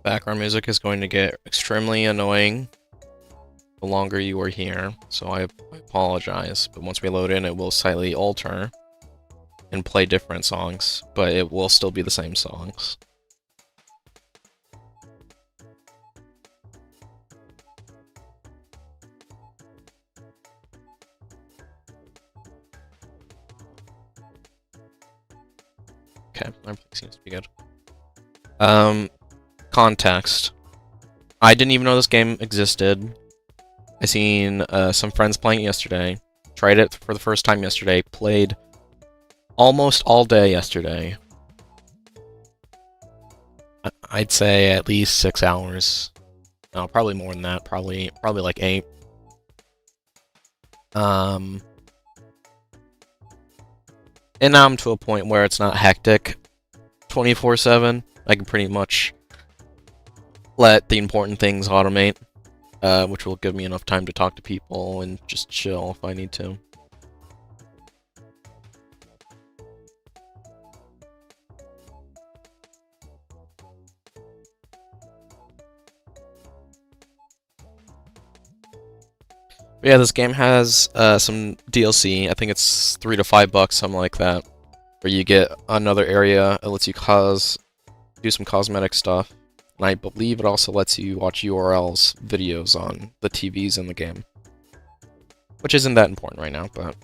Background music is going to get extremely annoying the longer you are here, so I apologize. But once we load in, it will slightly alter and play different songs, but it will still be the same songs. Okay, everything seems to be good. Context. I didn't even know this game existed. I seen some friends playing it yesterday. Tried it for the first time yesterday. Played almost all day yesterday. I'd say at least 6 hours. No, probably more than that. Probably like 8. And now I'm to a point where it's not hectic 24/7. I can pretty much let the important things automate, which will give me enough time to talk to people and just chill if I need to. But yeah, this game has some DLC. I think it's $3 to $5, something like that, where you get another area. It lets you do some cosmetic stuff, and I believe it also lets you watch URLs, videos on the TVs in the game, which isn't that important right now, but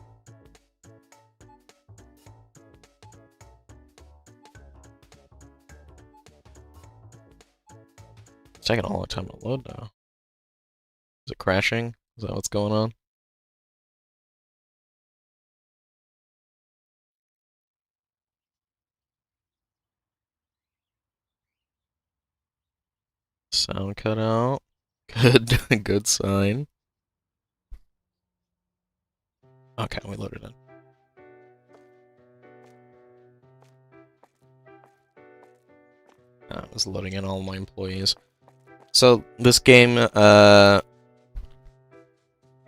it's taking a long time to load now. Is it crashing? Is that what's going on? Sound cut out. Good, good sign. Okay, we loaded in. I was loading in all my employees. So this game,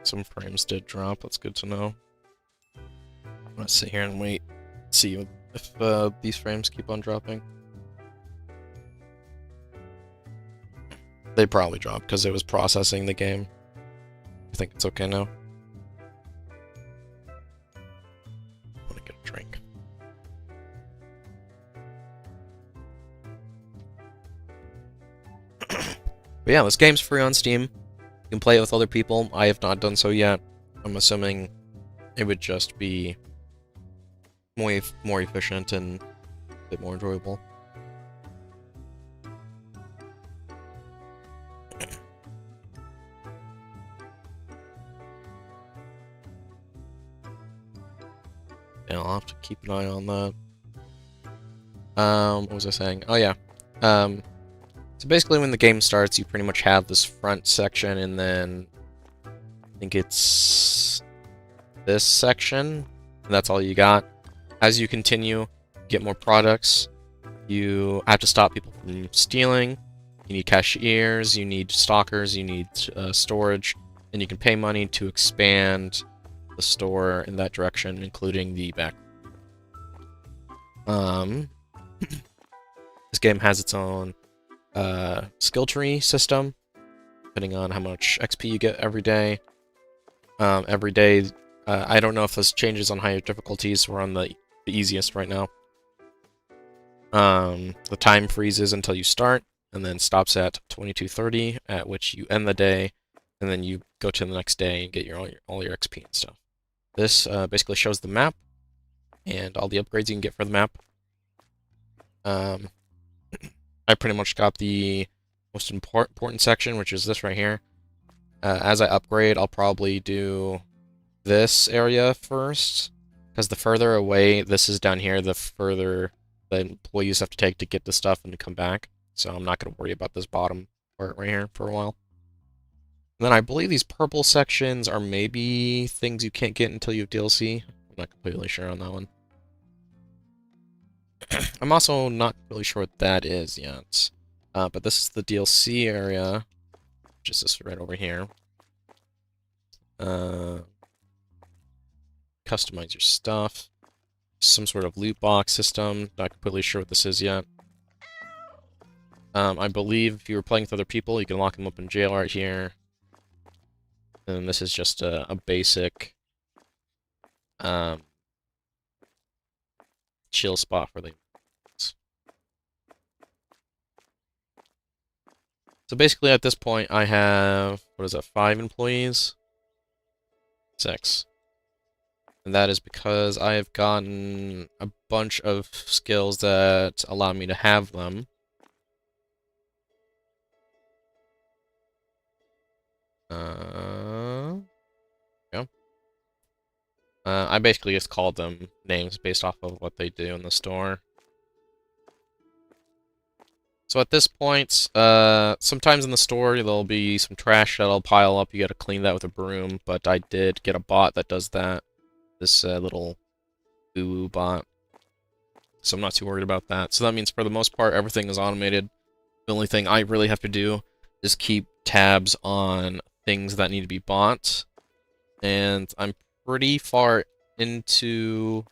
some frames did drop. That's good to know. I'm gonna sit here and wait, see if these frames keep on dropping. They probably dropped because it was processing the game. I think it's okay now. I'm gonna get a drink. But yeah, this game's free on Steam. You can play it with other people. I have not done so yet. I'm assuming it would just be more efficient and a bit more enjoyable. Yeah, I'll have to keep an eye on that. What was I saying? Oh yeah. So basically when the game starts, you pretty much have this front section, and then I think it's this section, and that's all you got. As you continue, get more products, you have to stop people from stealing. You need cashiers, you need stalkers, you need storage, and you can pay money to expand the store in that direction, including the back. This game has its own skill tree system, depending on how much XP you get every day. I don't know if this changes on higher difficulties. We're on the easiest right now. The time freezes until you start, and then stops at 22:30, at which you end the day, and then you go to the next day and get all your XP and stuff. This basically shows the map and all the upgrades you can get for the map. I pretty much got the most important section, which is this right here. As I upgrade, I'll probably do this area first, because the further away this is down here, the further the employees have to take to get the stuff and to come back. So I'm not going to worry about this bottom part right here for a while. And then I believe these purple sections are maybe things you can't get until you have DLC. I'm not completely sure on that one. I'm also not really sure what that is yet. But this is the DLC area, which is this right over here. Customize your stuff. Some sort of loot box system. Not completely sure what this is yet. I believe if you were playing with other people, you can lock them up in jail right here. And this is just a basic um, chill spot for the. So basically, at this point, I have, what is that, 5 employees? 6. And that is because I have gotten a bunch of skills that allow me to have them. Yeah. I basically just called them names based off of what they do in the store. So at this point, sometimes in the store there'll be some trash that'll pile up. You gotta clean that with a broom, but I did get a bot that does that. This little boo bot. So I'm not too worried about that. So that means for the most part, everything is automated. The only thing I really have to do is keep tabs on things that need to be bought. And I'm pretty far into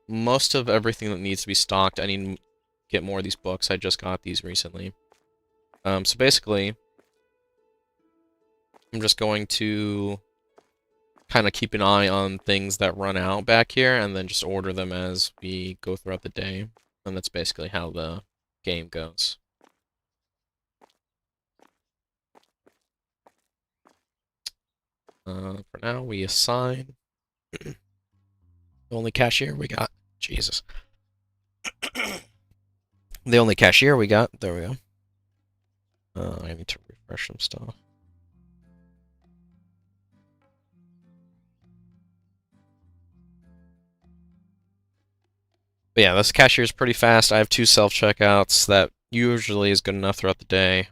most of everything that needs to be stocked. I need to get more of these books. I just got these recently. So basically, I'm just going to kind of keep an eye on things that run out back here and then just order them as we go throughout the day. And that's basically how the game goes. For now, we assign the only cashier we got. Jesus. The only cashier we got. There we go. I need to refresh some stuff. But yeah, this cashier is pretty fast. I have 2 self-checkouts. That usually is good enough throughout the day.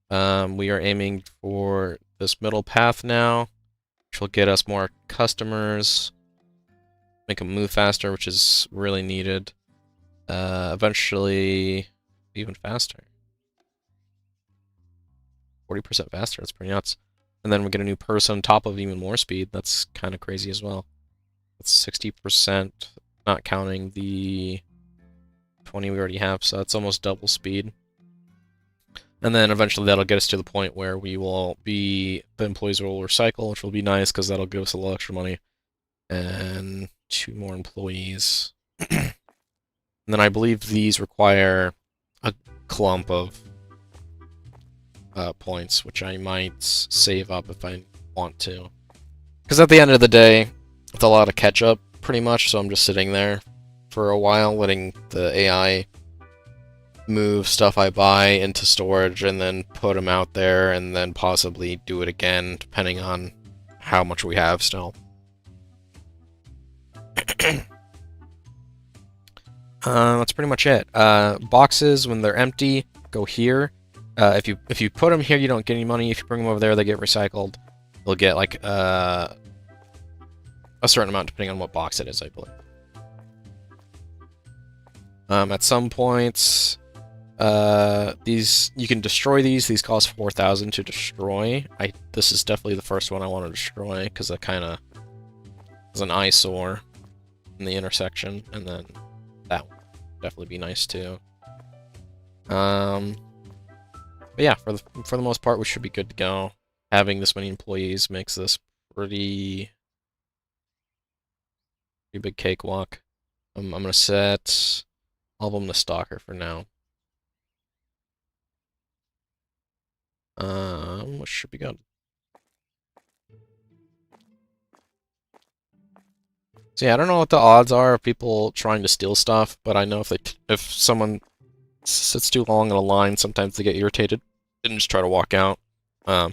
We are aiming for this middle path now, which will get us more customers, make them move faster, which is really needed. Eventually, even faster. 40% faster, that's pretty nuts. And then we get a new person on top of even more speed. That's kind of crazy as well. That's 60%, not counting the 20 we already have, so that's almost double speed. And then eventually that'll get us to the point where we will be, the employees will recycle, which will be nice because that'll give us a little extra money. And 2 more employees. And then I believe these require a clump of points, which I might save up if I want to. Because at the end of the day, it's a lot of catch up, pretty much, so I'm just sitting there for a while, letting the AI move stuff I buy into storage and then put them out there and then possibly do it again, depending on how much we have still. That's pretty much it. Boxes, when they're empty, go here. If you put them here, you don't get any money. If you bring them over there, they get recycled. They'll get like a certain amount depending on what box it is, I believe. At some points, these you can destroy these. These cost 4,000 to destroy. This is definitely the first one I want to destroy because that kind of is an eyesore in the intersection, and then that would definitely be nice too. But yeah, for the most part, we should be good to go. Having this many employees makes this pretty big cakewalk. I'm gonna set all of them to Stalker for now. What should be good? So yeah, I don't know what the odds are of people trying to steal stuff, but I know if someone sits too long in a line, sometimes they get irritated and just try to walk out.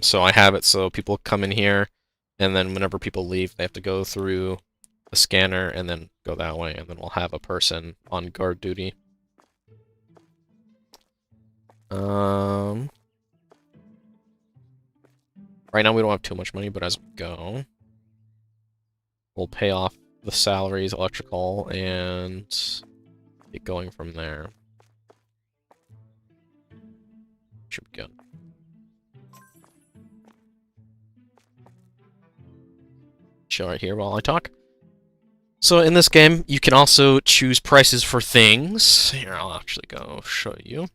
So I have it so people come in here, and then whenever people leave, they have to go through a scanner and then go that way, and then we'll have a person on guard duty. Right now we don't have too much money, but as we go, we'll pay off the salaries, electrical, and get going from there. Should be good. Chill right here while I talk. So in this game, you can also choose prices for things. Here, I'll actually go show you.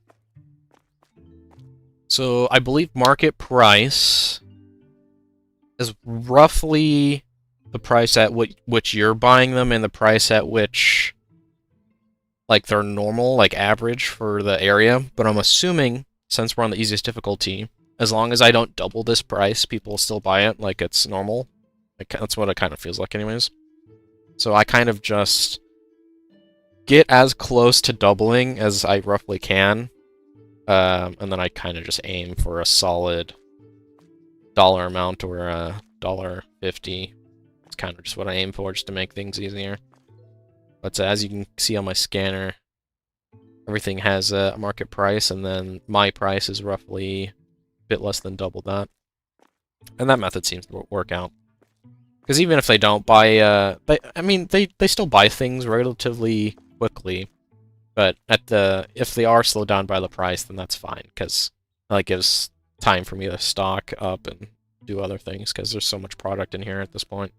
So I believe market price is roughly the price at which you're buying them and the price at which, like, they're normal, like average for the area. But I'm assuming, since we're on the easiest difficulty, as long as I don't double this price, people will still buy it like it's normal. Like, that's what it kind of feels like anyways. So I kind of just get as close to doubling as I roughly can, and then I kind of just aim for a solid dollar amount or a $1.50. It's kind of just what I aim for, just to make things easier. But as you can see on my scanner, everything has a market price, and then my price is roughly a bit less than double that. And that method seems to work out. Because even if they don't buy, they still buy things relatively quickly. But if they are slowed down by the price, then that's fine, because that gives time for me to stock up and do other things, because there's so much product in here at this point.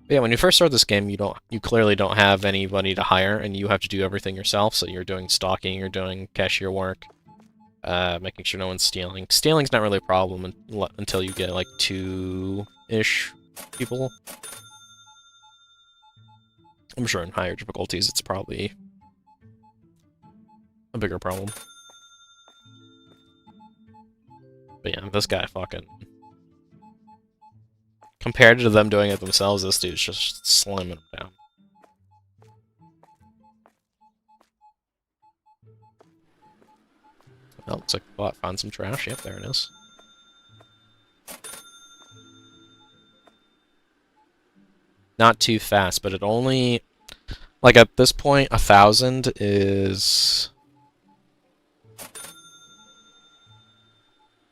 But yeah, when you first start this game, you clearly don't have anybody to hire, and you have to do everything yourself. So you're doing stocking, you're doing cashier work. Making sure no one's stealing. Stealing's not really a problem until you get like 2-ish people. I'm sure in higher difficulties it's probably a bigger problem. But yeah, this guy fucking... Compared to them doing it themselves, this dude's just slamming them down. Oh, looks like the bot found some trash. Yep, there it is. Not too fast, but it only... Like, at this point, 1,000 is...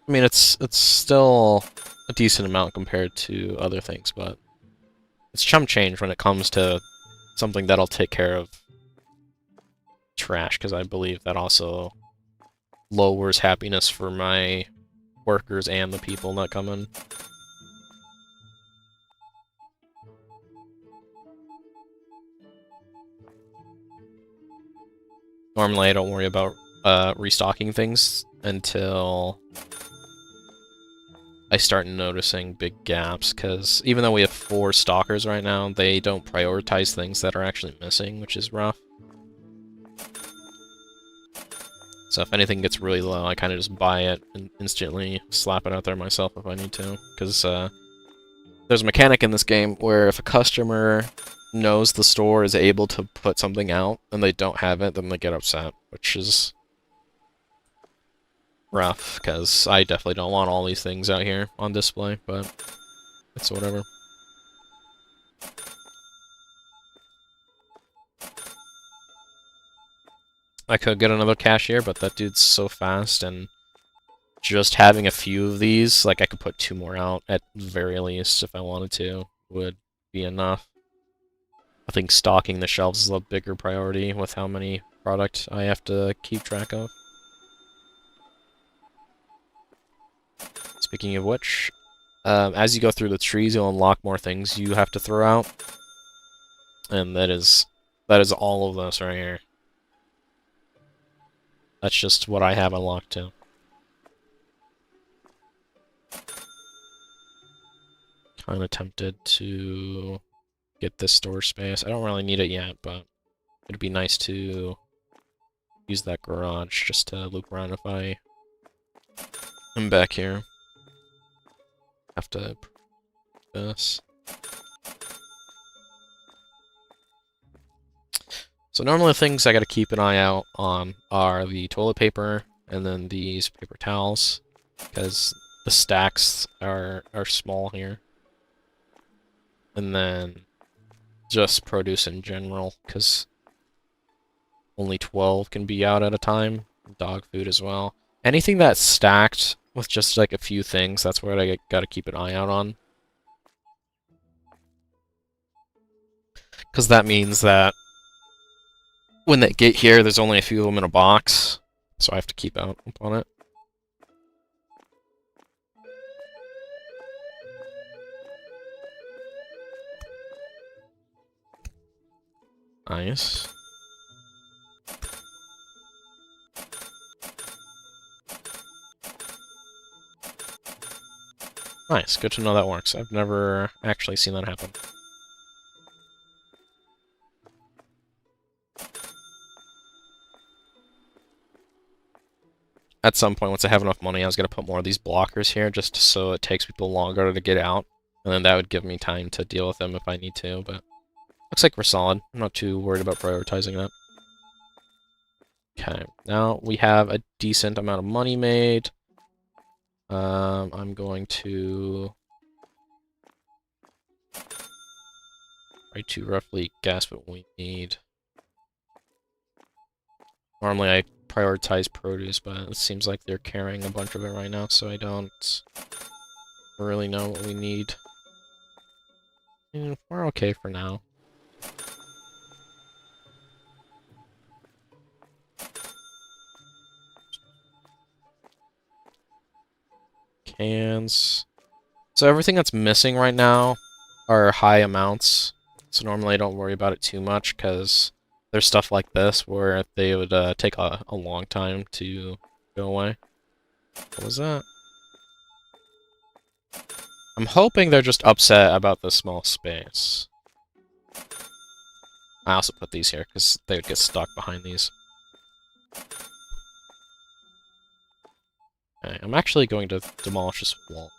I mean, it's still a decent amount compared to other things, but... It's chump change when it comes to something that'll take care of trash, because I believe that also lowers happiness for my workers and the people that come in. Normally I don't worry about restocking things until I start noticing big gaps, because even though we have 4 stalkers right now, they don't prioritize things that are actually missing, which is rough. So if anything gets really low, I kind of just buy it and instantly slap it out there myself if I need to. Because there's a mechanic in this game where if a customer knows the store is able to put something out and they don't have it, then they get upset, which is rough, because I definitely don't want all these things out here on display, but it's whatever. I could get another cashier, but that dude's so fast, and just having a few of these, like I could put 2 more out at the very least if I wanted to, would be enough. I think stocking the shelves is a bigger priority with how many product I have to keep track of. Speaking of which, as you go through the trees, you'll unlock more things you have to throw out. And that is all of this right here. That's just what I have unlocked too. Kinda tempted to get this storage space. I don't really need it yet, but it'd be nice to use that garage just to loop around if I am back here. Have to this. So normally things I gotta keep an eye out on are the toilet paper and then these paper towels, because the stacks are small here. And then just produce in general, because only 12 can be out at a time. Dog food as well. Anything that's stacked with just like a few things, that's what I gotta keep an eye out on. Because that means that when they get here, there's only a few of them in a box, so I have to keep out on it. Nice. Nice, good to know that works. I've never actually seen that happen. At some point, once I have enough money, I was going to put more of these blockers here, just so it takes people longer to get out. And then that would give me time to deal with them if I need to, but... Looks like we're solid. I'm not too worried about prioritizing that. Okay, now we have a decent amount of money made. I'm going to... try to roughly guess what we need. Normally I prioritize produce, but it seems like they're carrying a bunch of it right now, so I don't really know what we need. We're okay for now. Cans. So everything that's missing right now are high amounts. So normally I don't worry about it too much, because there's stuff like this where they would take a long time to go away. What was that? I'm hoping they're just upset about the small space. I also put these here, because they would get stuck behind these. Okay, I'm actually going to demolish this wall.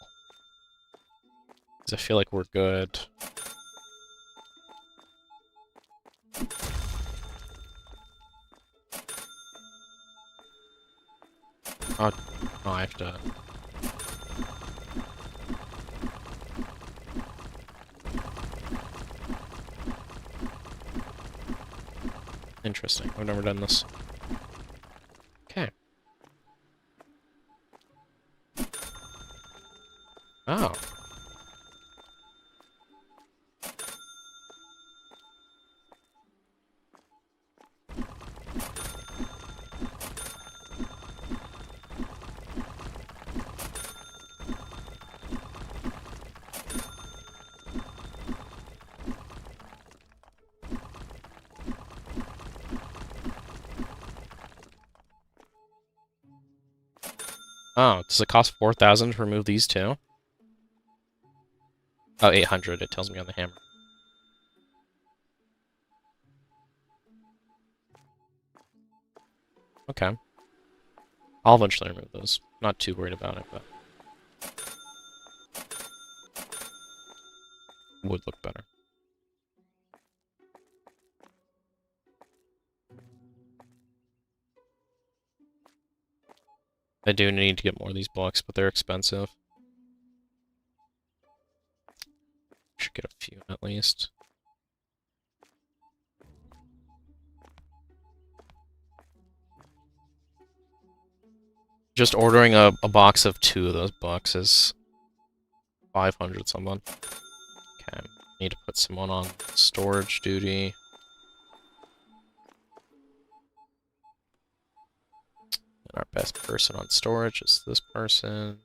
Because I feel like we're good. Oh, I have to... Interesting. I've never done this. Okay. Oh. Oh, does it cost 4,000 to remove these two? Oh, 800, it tells me on the hammer. Okay. I'll eventually remove those. Not too worried about it, but... would look better. I do need to get more of these blocks, but they're expensive. Should get a few at least. Just ordering a box of 2 of those boxes. 500 someone. Okay, need to put someone on storage duty. And our best person on storage is this person.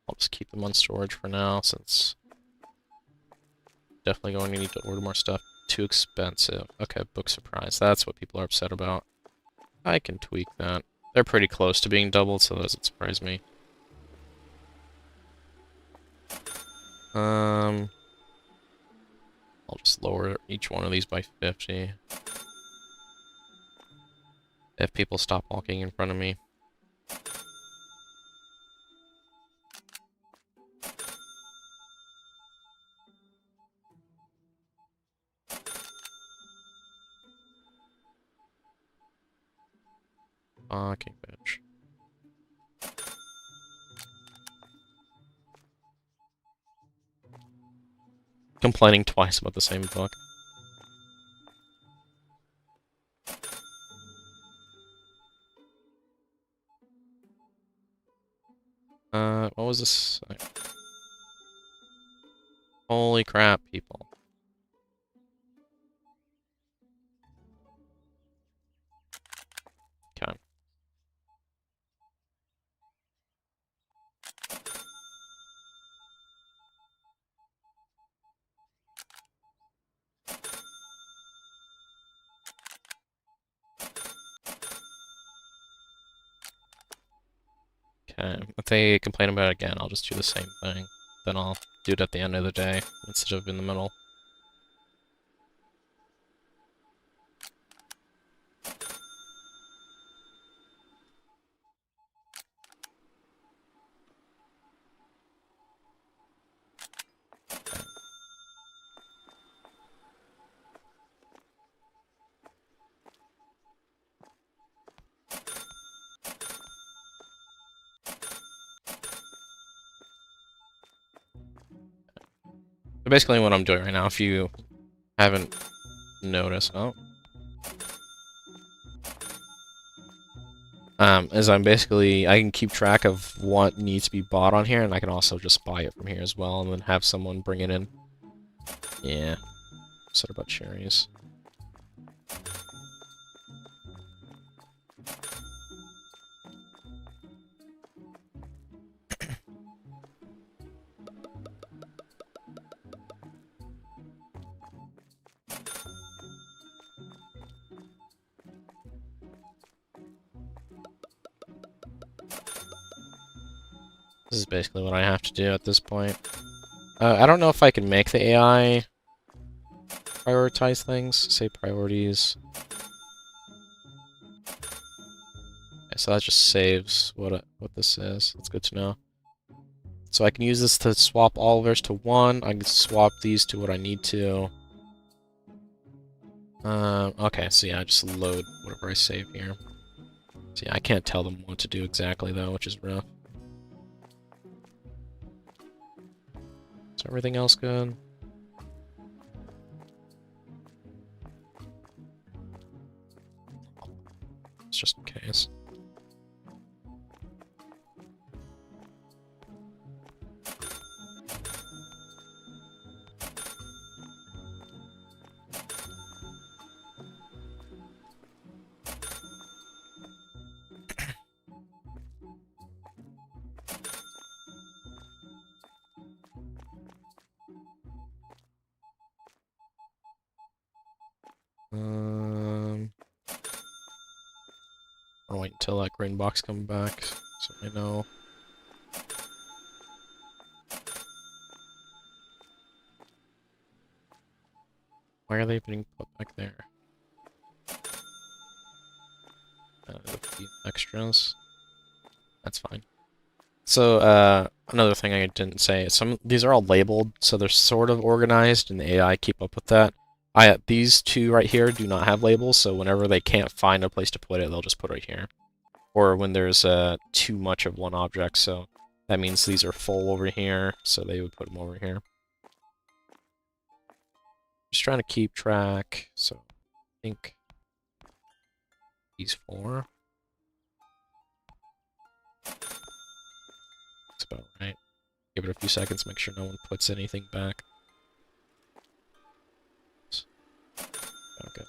I'll just keep them on storage for now, since... definitely going to need to order more stuff. Too expensive. Okay, book surprise. That's what people are upset about. I can tweak that. They're pretty close to being doubled, so that doesn't surprise me. I'll just lower each one of these by 50. If people stop walking in front of me. Fucking bitch. Complaining twice about the same book. What was this? Holy crap, people. Okay. Okay, if they complain about it again, I'll just do the same thing. Then I'll do it at the end of the day instead of in the middle. So basically what I'm doing right now, if you haven't noticed, is I can keep track of what needs to be bought on here, and I can also just buy it from here as well, and then have someone bring it in. Yeah. Said about cherries. This is basically what I have to do at this point. I don't know if I can make the AI prioritize things. Say priorities. Okay, so that just saves what this is. That's good to know. So I can use this to swap all of theirs to 1. I can swap these to what I need to. Okay, so yeah, I just load whatever I save here. So yeah, I can't tell them what to do exactly though, which is rough. Is everything else good? It's just in case. I'll wait until that green box comes back, so I know. Why are they being put back there? The extras. That's fine. So, another thing I didn't say, these are all labeled, so they're sort of organized, and the AI keep up with that. These two right here do not have labels, so whenever they can't find a place to put it, they'll just put it right here. Or when there's too much of one object, so that means these are full over here, so they would put them over here. Just trying to keep track, so I think these 4. That's about right. Give it a few seconds, make sure no one puts anything back. Okay,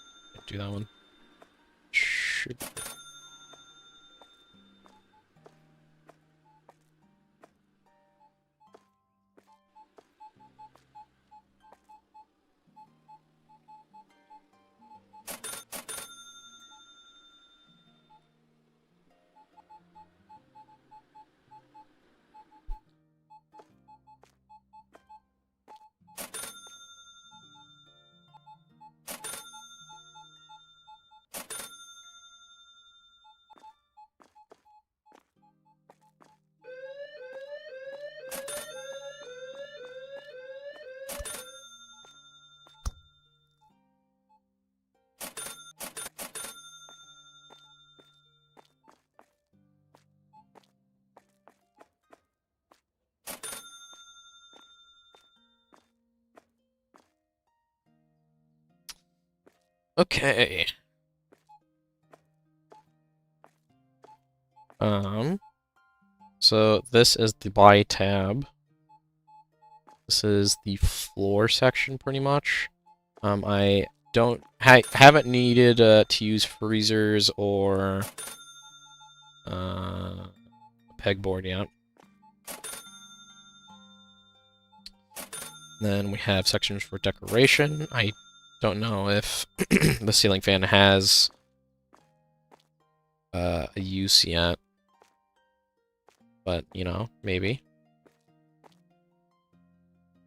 do that one. Should. Okay. So this is the buy tab. This is the floor section, pretty much. I haven't needed to use freezers or pegboard yet. Then we have sections for decoration. I don't know if the ceiling fan has a use yet, but, you know, maybe.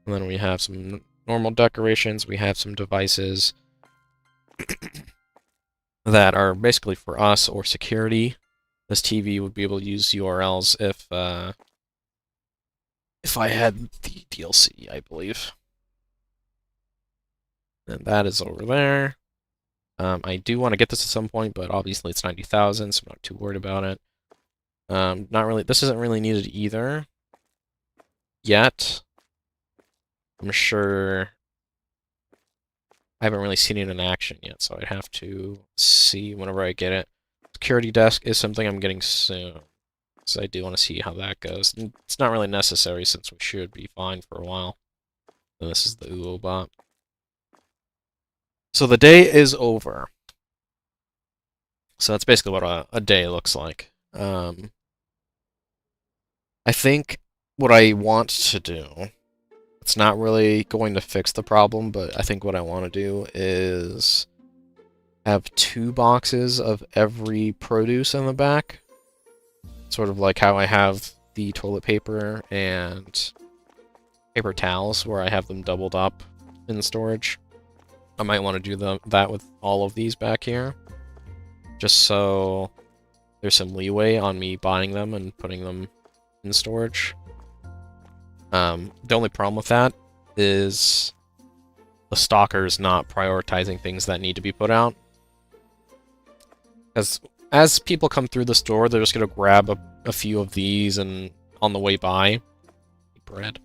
And then we have some normal decorations. We have some devices that are basically for us or security. This TV would be able to use URLs if I had the DLC, I believe. And that is over there. I do want to get this at some point, but obviously it's 90,000, so I'm not too worried about it. Not really. This isn't really needed either yet. I'm sure I haven't really seen it in action yet, so I'd have to see whenever I get it. Security desk is something I'm getting soon, so I do want to see how that goes. And it's not really necessary since we should be fine for a while. And this is the UOBot. So the day is over. So that's basically what a day looks like. I think what I want to do, it's not really going to fix the problem, but I think what I want to do is have 2 boxes of every produce in the back. Sort of like how I have the toilet paper and paper towels, where I have them doubled up in storage. I might want to do that with all of these back here, just so there's some leeway on me buying them and putting them in storage. The only problem with that is the stalker's not prioritizing things that need to be put out. Because as people come through the store, they're just going to grab a few of these and on the way by. Bread.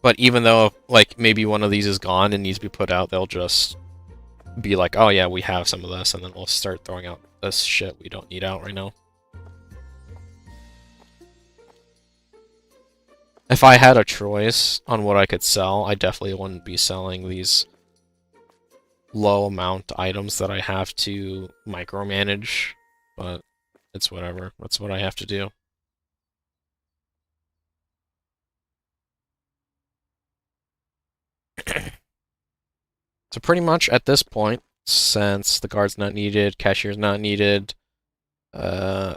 But even though, like, maybe one of these is gone and needs to be put out, they'll just be like, oh yeah, we have some of this, and then we'll start throwing out this shit we don't need out right now. If I had a choice on what I could sell, I definitely wouldn't be selling these low amount items that I have to micromanage, but it's whatever. That's what I have to do. So pretty much at this point, since the guard's not needed, cashier's not needed,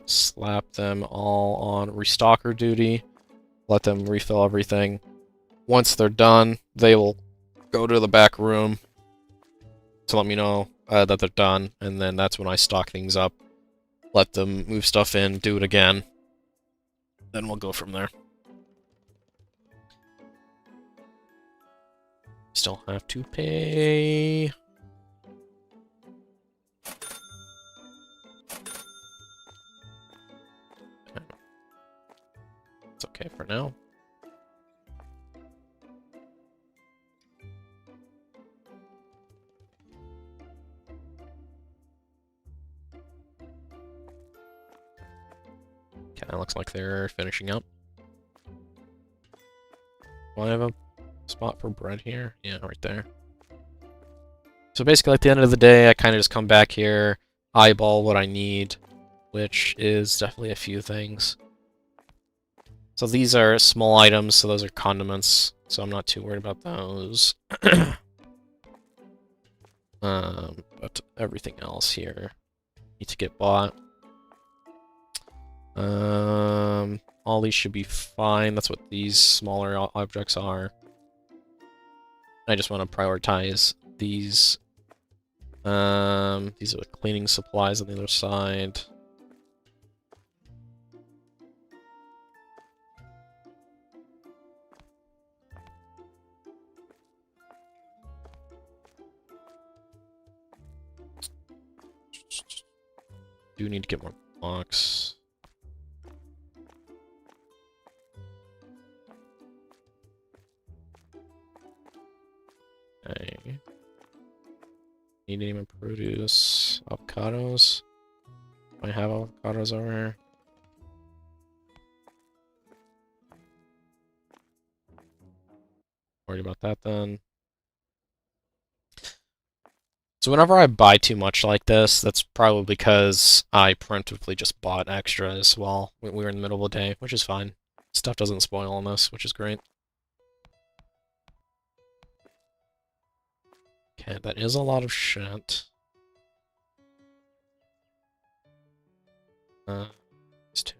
slap them all on restocker duty, let them refill everything. Once they're done, they will go to the back room to let me know that they're done, and then that's when I stock things up, let them move stuff in, do it again, then we'll go from there. Still have to pay. It's okay for now. Kinda looks like they're finishing up. Do I have a spot for bread here? Yeah, right there. So basically at the end of the day, I kind of just come back here, eyeball what I need, which is definitely a few things. So these are small items, so those are condiments, so I'm not too worried about those. But everything else here needs to get bought. All these should be fine. That's what these smaller objects are. I just want to prioritize these. These are the cleaning supplies on the other side. Do need to get more blocks. Okay. Need any more produce? Avocados? I have avocados over here. Worried about that then. So whenever I buy too much like this, that's probably because I preemptively just bought extras while we were in the middle of the day, which is fine. Stuff doesn't spoil on this, which is great. Okay, that is a lot of shit. These two.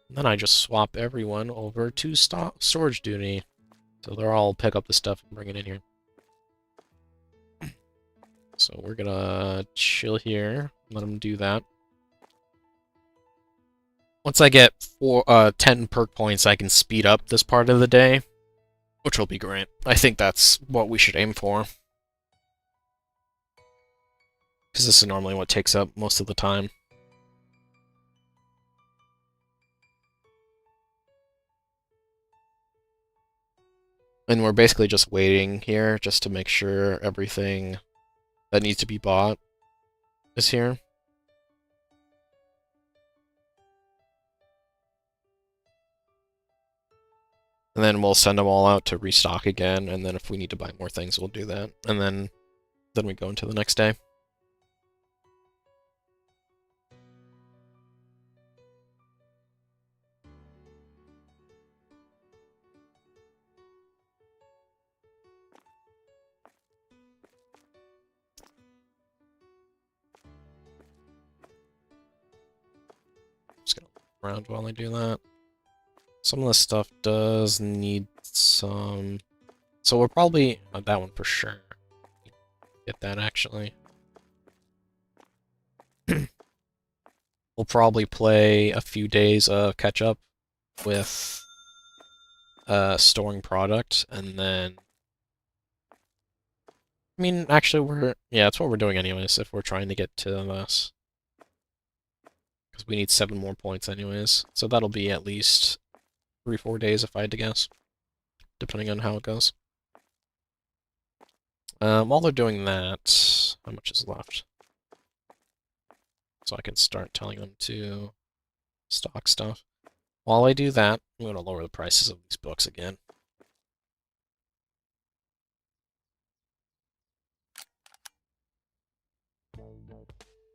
And then I just swap everyone over to storage duty. So they'll all pick up the stuff and bring it in here. So we're gonna chill here, let them do that. Once I get 10 perk points, I can speed up this part of the day, which will be great. I think that's what we should aim for. Because this is normally what takes up most of the time. And we're basically just waiting here just to make sure everything that needs to be bought is here. And then we'll send them all out to restock again, and then if we need to buy more things, we'll do that. And then we go into the next day. Just gonna look around while I do that. Some of this stuff does need some... So we'll probably... that one for sure. Get that, actually. We'll probably play a few days of catch-up with storing product, and then... I mean, actually, yeah, that's what we're doing anyways, if we're trying to get to this. Because we need 7 more points anyways. So that'll be at least 3-4 days if I had to guess. Depending on how it goes. While they're doing that, how much is left? So I can start telling them to stock stuff. While I do that, I'm going to lower the prices of these books again.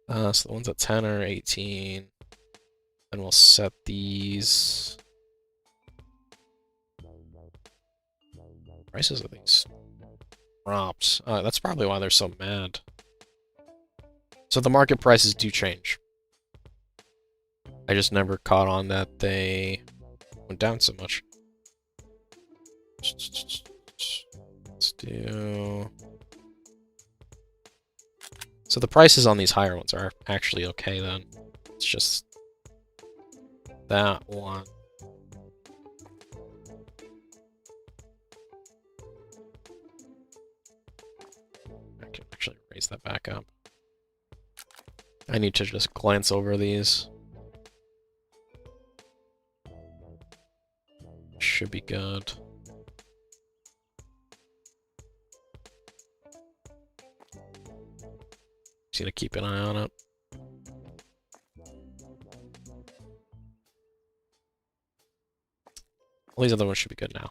So the ones at 10 are 18. And we'll set these... Prices of these dropped. That's probably why they're so mad. So the market prices do change. I just never caught on that they went down so much. Let's do... So the prices on these higher ones are actually okay then. It's just that one. I can actually raise that back up. I need to just glance over these. Should be good. Just need to keep an eye on it. All these other ones should be good now.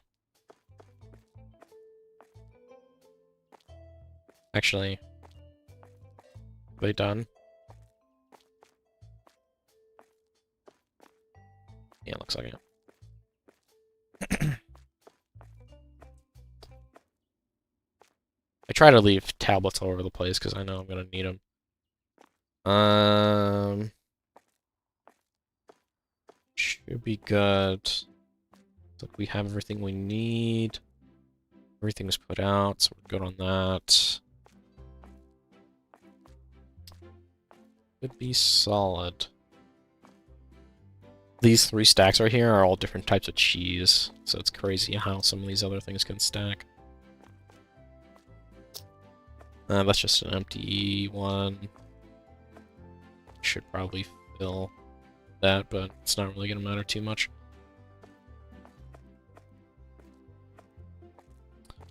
Actually, are they done? Yeah, looks like it. I try to leave tablets all over the place because I know I'm gonna need them. Should be good. So we have everything we need. Everything's put out, so we're good on that. Could be solid. These 3 stacks right here are all different types of cheese, so it's crazy how some of these other things can stack. That's just an empty one. Should probably fill that, but it's not really going to matter too much.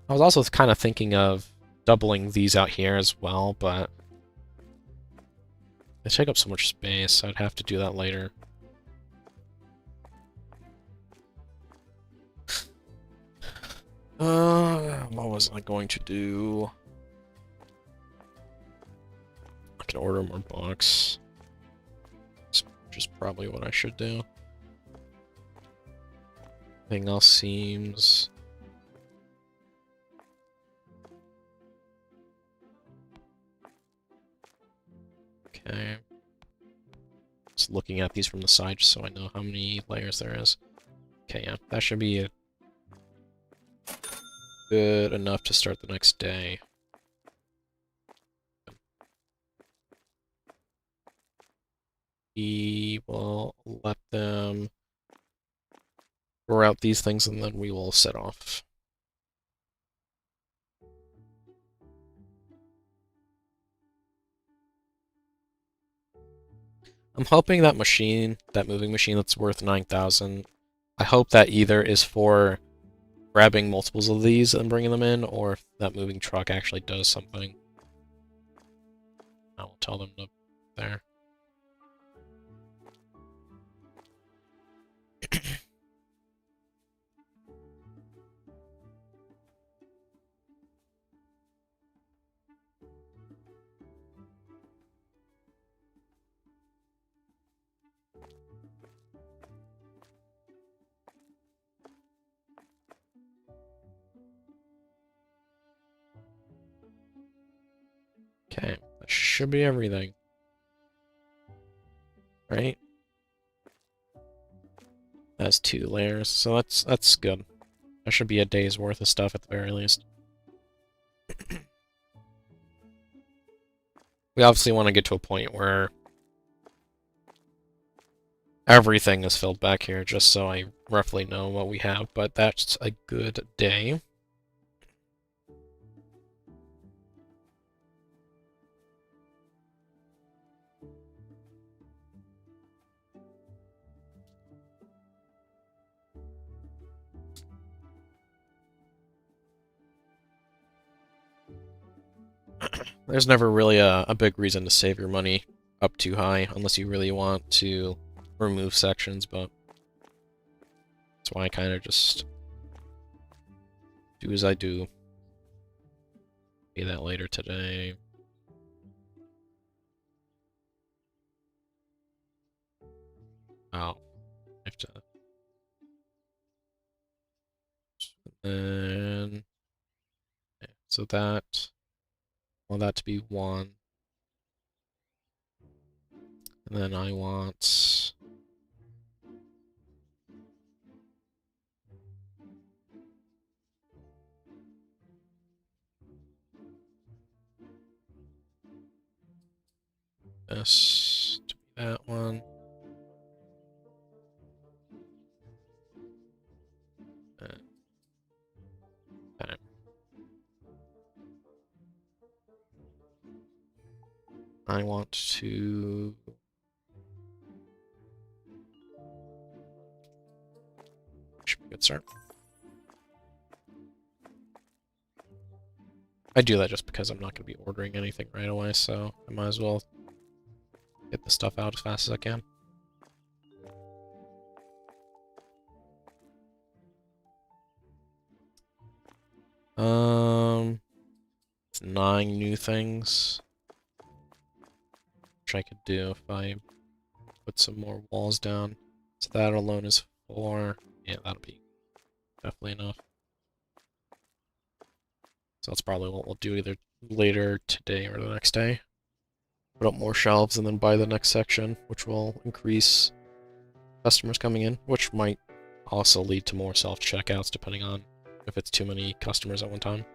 I was also kind of thinking of doubling these out here as well, but they take up so much space, so I'd have to do that later. What was I going to do? I can order more books. Which is probably what I should do. Everything else seems... Okay. Just looking at these from the side just so I know how many layers there is. Okay, yeah, that should be good enough to start the next day. We will let them route these things and then we will set off. I'm hoping that machine, that moving machine that's worth 9,000, I hope that either is for grabbing multiples of these and bringing them in, or if that moving truck actually does something. I will tell them to there. Okay, that should be everything. Right? That's 2 layers, so that's good. That should be a day's worth of stuff at the very least. We obviously want to get to a point where everything is filled back here, just so I roughly know what we have, but that's a good day. There's never really a big reason to save your money up too high, unless you really want to remove sections, but that's why I kind of just do as I do. Pay that later today. Oh, I have to. And okay, so that, I want that to be 1. And then I want this to be that one. Okay. I want to. Should be a good start. I do that just because I'm not going to be ordering anything right away, so I might as well get the stuff out as fast as I can. It's 9 new things, which I could do if I put some more walls down. So that alone is 4. Yeah, that'll be definitely enough. So that's probably what we'll do either later today or the next day. Put up more shelves and then buy the next section, which will increase customers coming in, which might also lead to more self-checkouts depending on if it's too many customers at one time.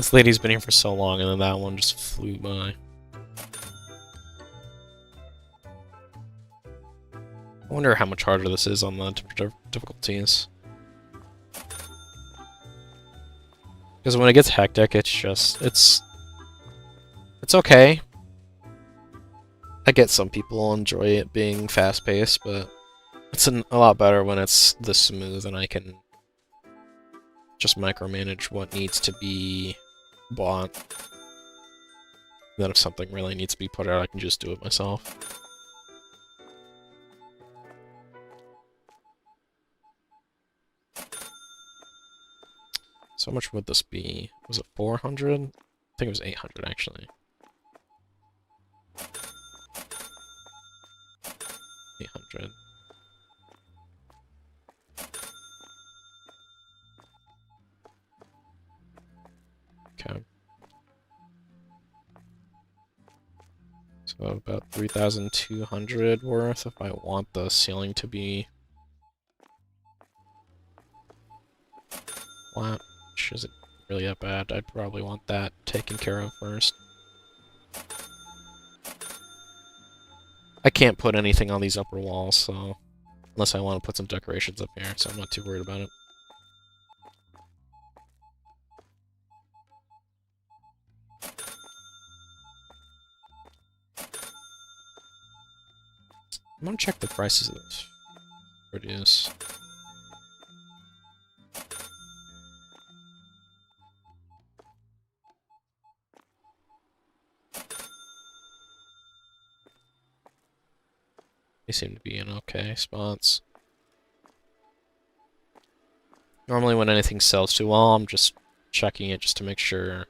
This lady's been here for so long, and then that one just flew by. I wonder how much harder this is on the difficulties. Because when it gets hectic, it's just... It's okay. I get some people enjoy it being fast-paced, but it's a lot better when it's this smooth and I can just micromanage what needs to be bought. Then if something really needs to be put out, I can just do it myself. So how much would this be? Was it 400? I think it was 800 actually. 800. Okay. So about 3,200 worth if I want the ceiling to be flat, which isn't really that bad. I'd probably want that taken care of first. I can't put anything on these upper walls, so unless I want to put some decorations up here, so I'm not too worried about it. I'm gonna check the prices of this produce. They seem to be in okay spots. Normally when anything sells too well, I'm just checking it just to make sure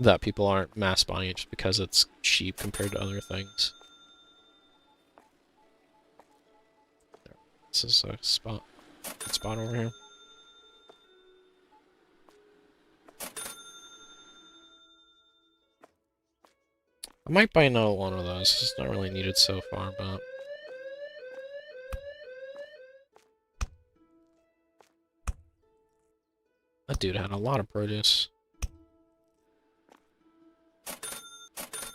that people aren't mass buying it just because it's cheap compared to other things. This is a spot. Good spot over here. I might buy another one of those. It's not really needed so far, but... That dude had a lot of produce.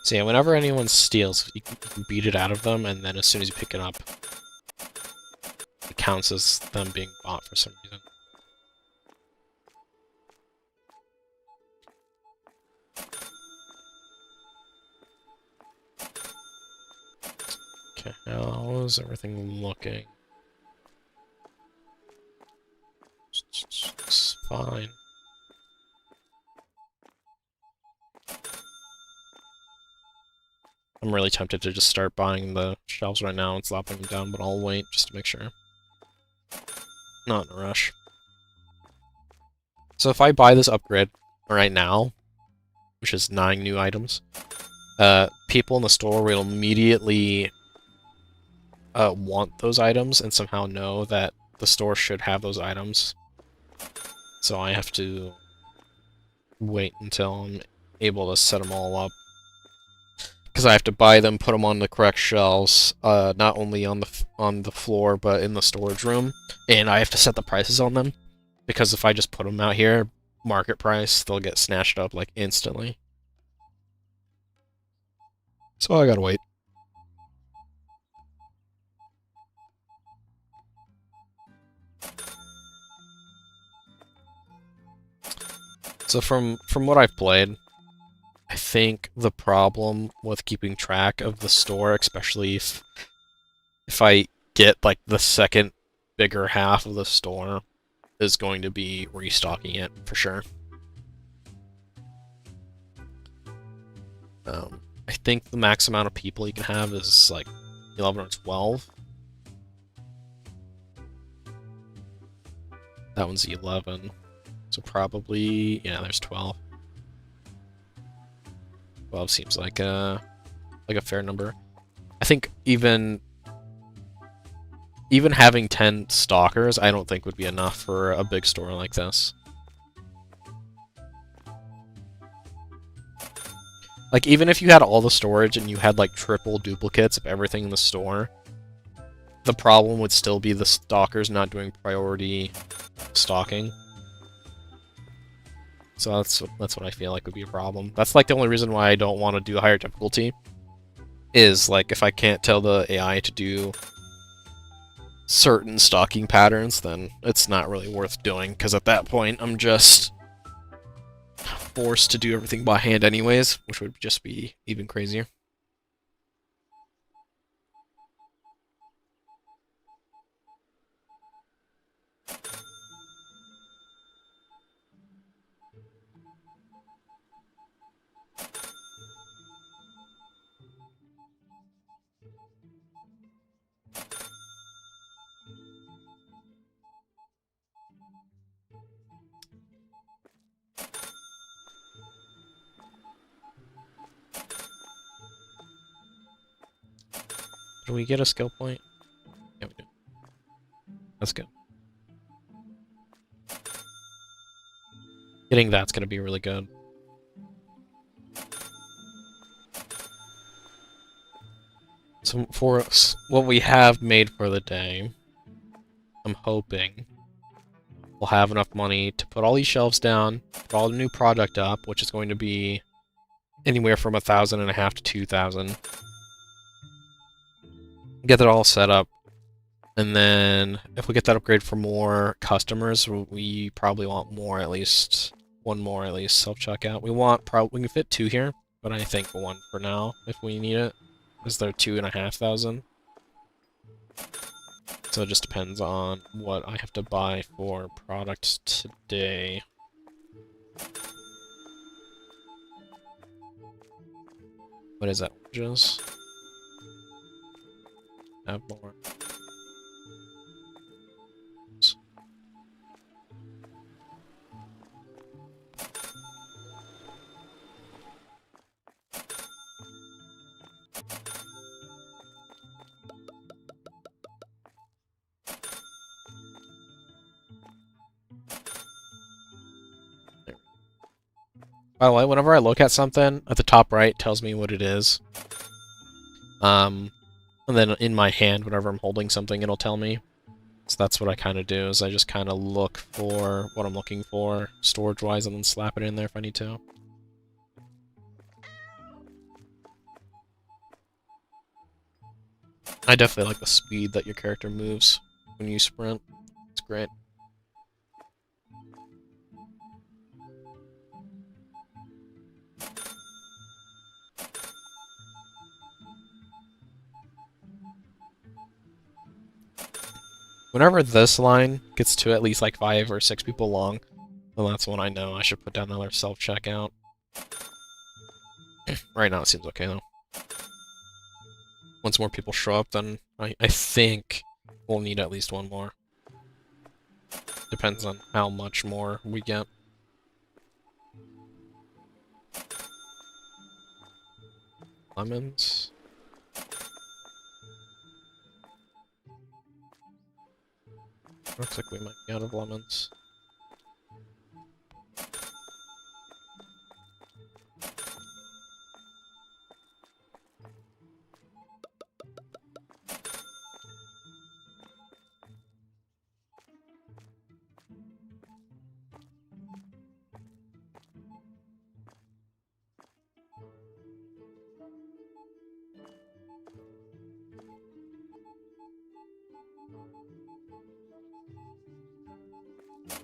So yeah, whenever anyone steals, you can beat it out of them, and then as soon as you pick it up, it counts as them being bought for some reason. Okay, how is everything looking? It's fine. I'm really tempted to just start buying the shelves right now and slapping them down, but I'll wait just to make sure. Not in a rush. So if I buy this upgrade right now, which is 9 new items, people in the store will immediately want those items and somehow know that the store should have those items. So I have to wait until I'm able to set them all up. Because I have to buy them, put them on the correct shelves, not only on the floor, but in the storage room. And I have to set the prices on them. Because if I just put them out here, market price, they'll get snatched up, like, instantly. So I gotta wait. So from what I've played, I think the problem with keeping track of the store, especially if I get like the second bigger half of the store, is going to be restocking it for sure. I think the max amount of people you can have is like 11 or 12. That one's 11. So probably, yeah, there's 12. 12 seems like a fair number. I think even having 10 stalkers, I don't think would be enough for a big store like this. Like, even if you had all the storage and you had, like, triple duplicates of everything in the store, the problem would still be the stalkers not doing priority stalking. So that's what I feel like would be a problem. That's like the only reason why I don't want to do higher difficulty. Is like if I can't tell the AI to do certain stalking patterns, then it's not really worth doing, because at that point I'm just forced to do everything by hand anyways, which would just be even crazier. Do we get a skill point? Yeah, we do. Let's go. Getting that's going to be really good. So for what we have made for the day, I'm hoping we'll have enough money to put all these shelves down, put all the new product up, which is going to be anywhere from 1,500 to 2,000. Get that all set up, and then if we get that upgrade for more customers, we probably want more, at least one more, at least self-checkout. We can fit 2 here, but I think 1 for now if we need it, because they're 2,500. So it just depends on what I have to buy for products today. What is that? Just have more. By the way, whenever I look at something, at the top right tells me what it is. And then in my hand, whenever I'm holding something, it'll tell me. So that's what I kind of do, is I just kind of look for what I'm looking for, storage-wise, and then slap it in there if I need to. I definitely like the speed that your character moves when you sprint. It's great. Whenever this line gets to at least like 5 or 6 people long, then that's when I know I should put down another self-checkout. Right now it seems okay though. Once more people show up, then I think we'll need at least 1 more. Depends on how much more we get. Lemons. Looks like we might be out of lemons.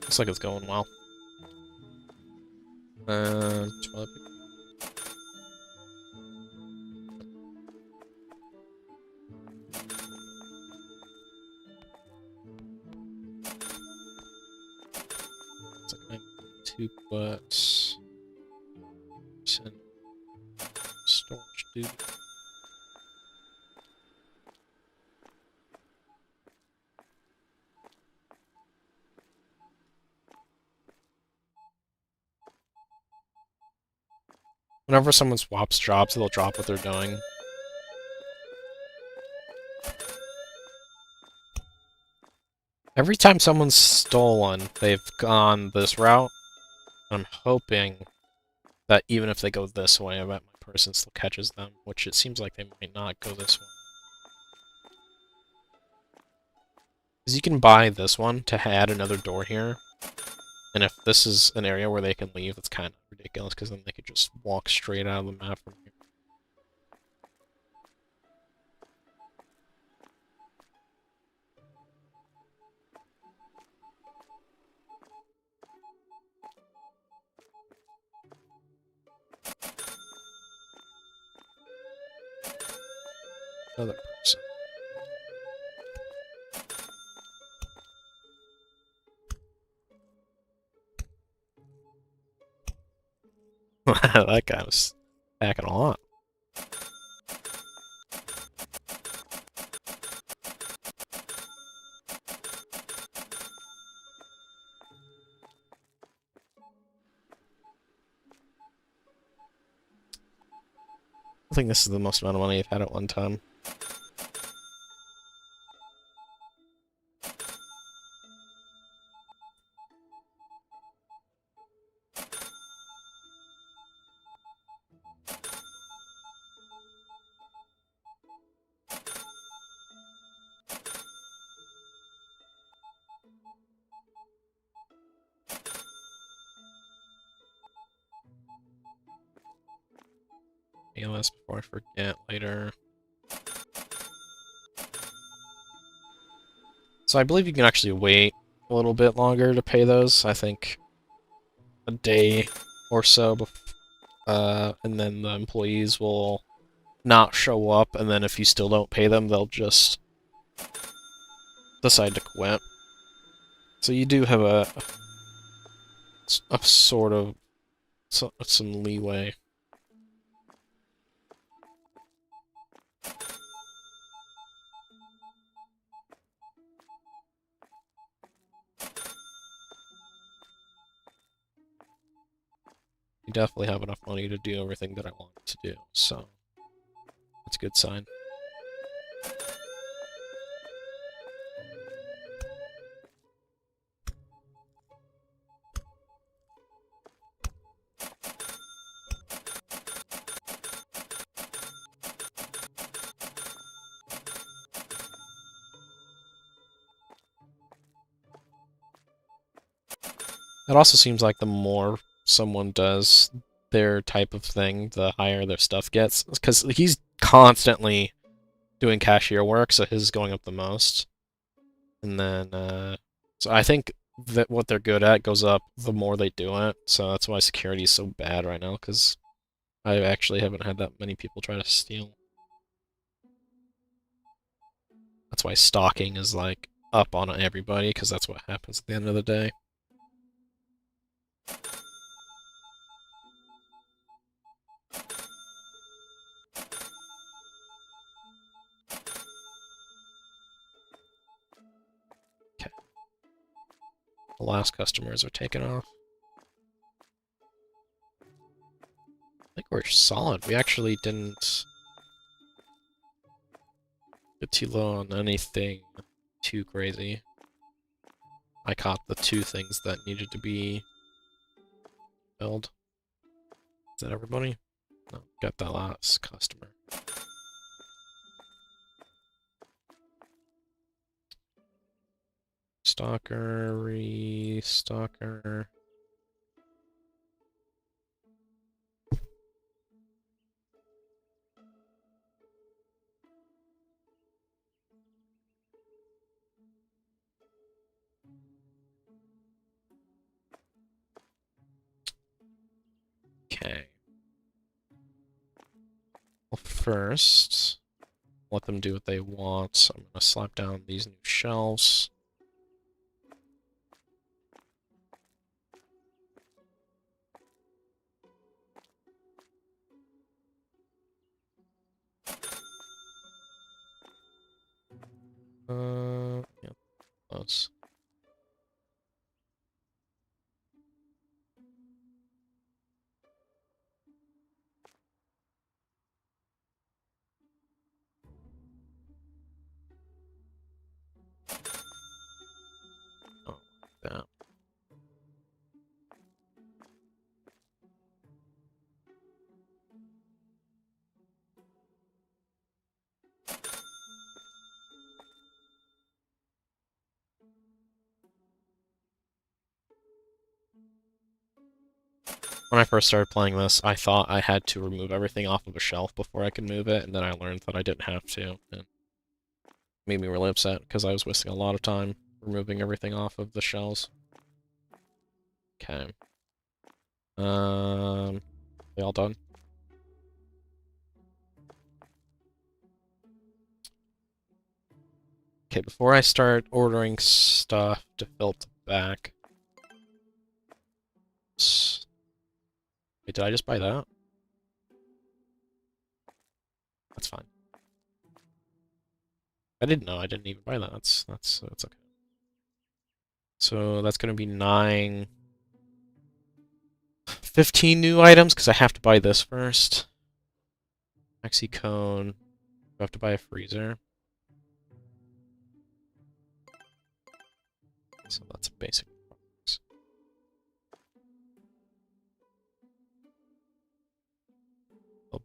Looks like it's going well. Two other people. It's like I need to put storage dude. Whenever someone swaps jobs, they'll drop what they're doing. Every time someone's stolen, they've gone this route. I'm hoping that even if they go this way, I bet my person still catches them, which it seems like they might not go this way. is you can buy this one to add another door here. And if this is an area where they can leave, it's kind of ridiculous, because then they could just walk straight out of the map from here. Another person. That guy was packing a lot. I think this is the most amount of money I've had at one time. ALS before I forget later. So I believe you can actually wait a little bit longer to pay those. I think a day or so, and then the employees will not show up, and then if you still don't pay them, they'll just decide to quit. So you do have a sort of some leeway. You definitely have enough money to do everything that I want to do, so that's a good sign. It also seems like the more someone does their type of thing, the higher their stuff gets. Because he's constantly doing cashier work, so his is going up the most. And then, so I think that what they're good at goes up the more they do it. So that's why security is so bad right now, because I actually haven't had that many people try to steal. That's why stalking is, like, up on everybody, because that's what happens at the end of the day. Okay. The last customers are taken off. I think we're solid. We actually didn't get too low on anything too crazy. I caught the two things that needed to be filled. Is that everybody? No, got that last customer. Stalker, re-stalker. Okay. Well, first, let them do what they want. So I'm gonna slap down these new shelves. Yeah, those. Oh, that. when I first started playing this, I thought I had to remove everything off of a shelf before I could move it, and then I learned that I didn't have to, and it made me really upset because I was wasting a lot of time removing everything off of the shelves. Okay. They all done? Okay, before I start ordering stuff to fill up the back. Wait, did I just buy that? That's fine. I didn't know. I didn't even buy that. That's okay. So that's gonna be 15 new items because I have to buy this first. Maxi cone. I have to buy a freezer. So that's basic.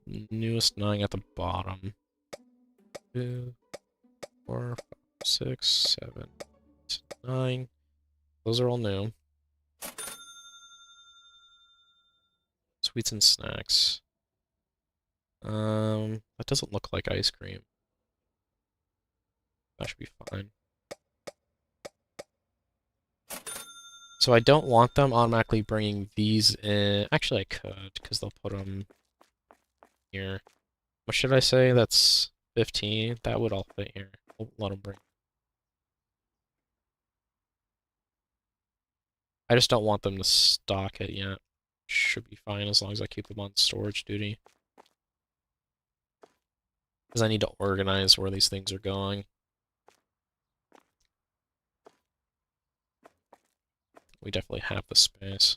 The newest 9 at the bottom. 2, 4, 5, 6, 7, 8, 9. Those are all new. Sweets and snacks. That doesn't look like ice cream. That should be fine. So I don't want them automatically bringing these in. Actually, I could, because they'll put them here. What should I say? That's 15. That would all fit here. We'll let them bring. I just don't want them to stock it yet. Should be fine as long as I keep them on storage duty. Because I need to organize where these things are going. We definitely have the space.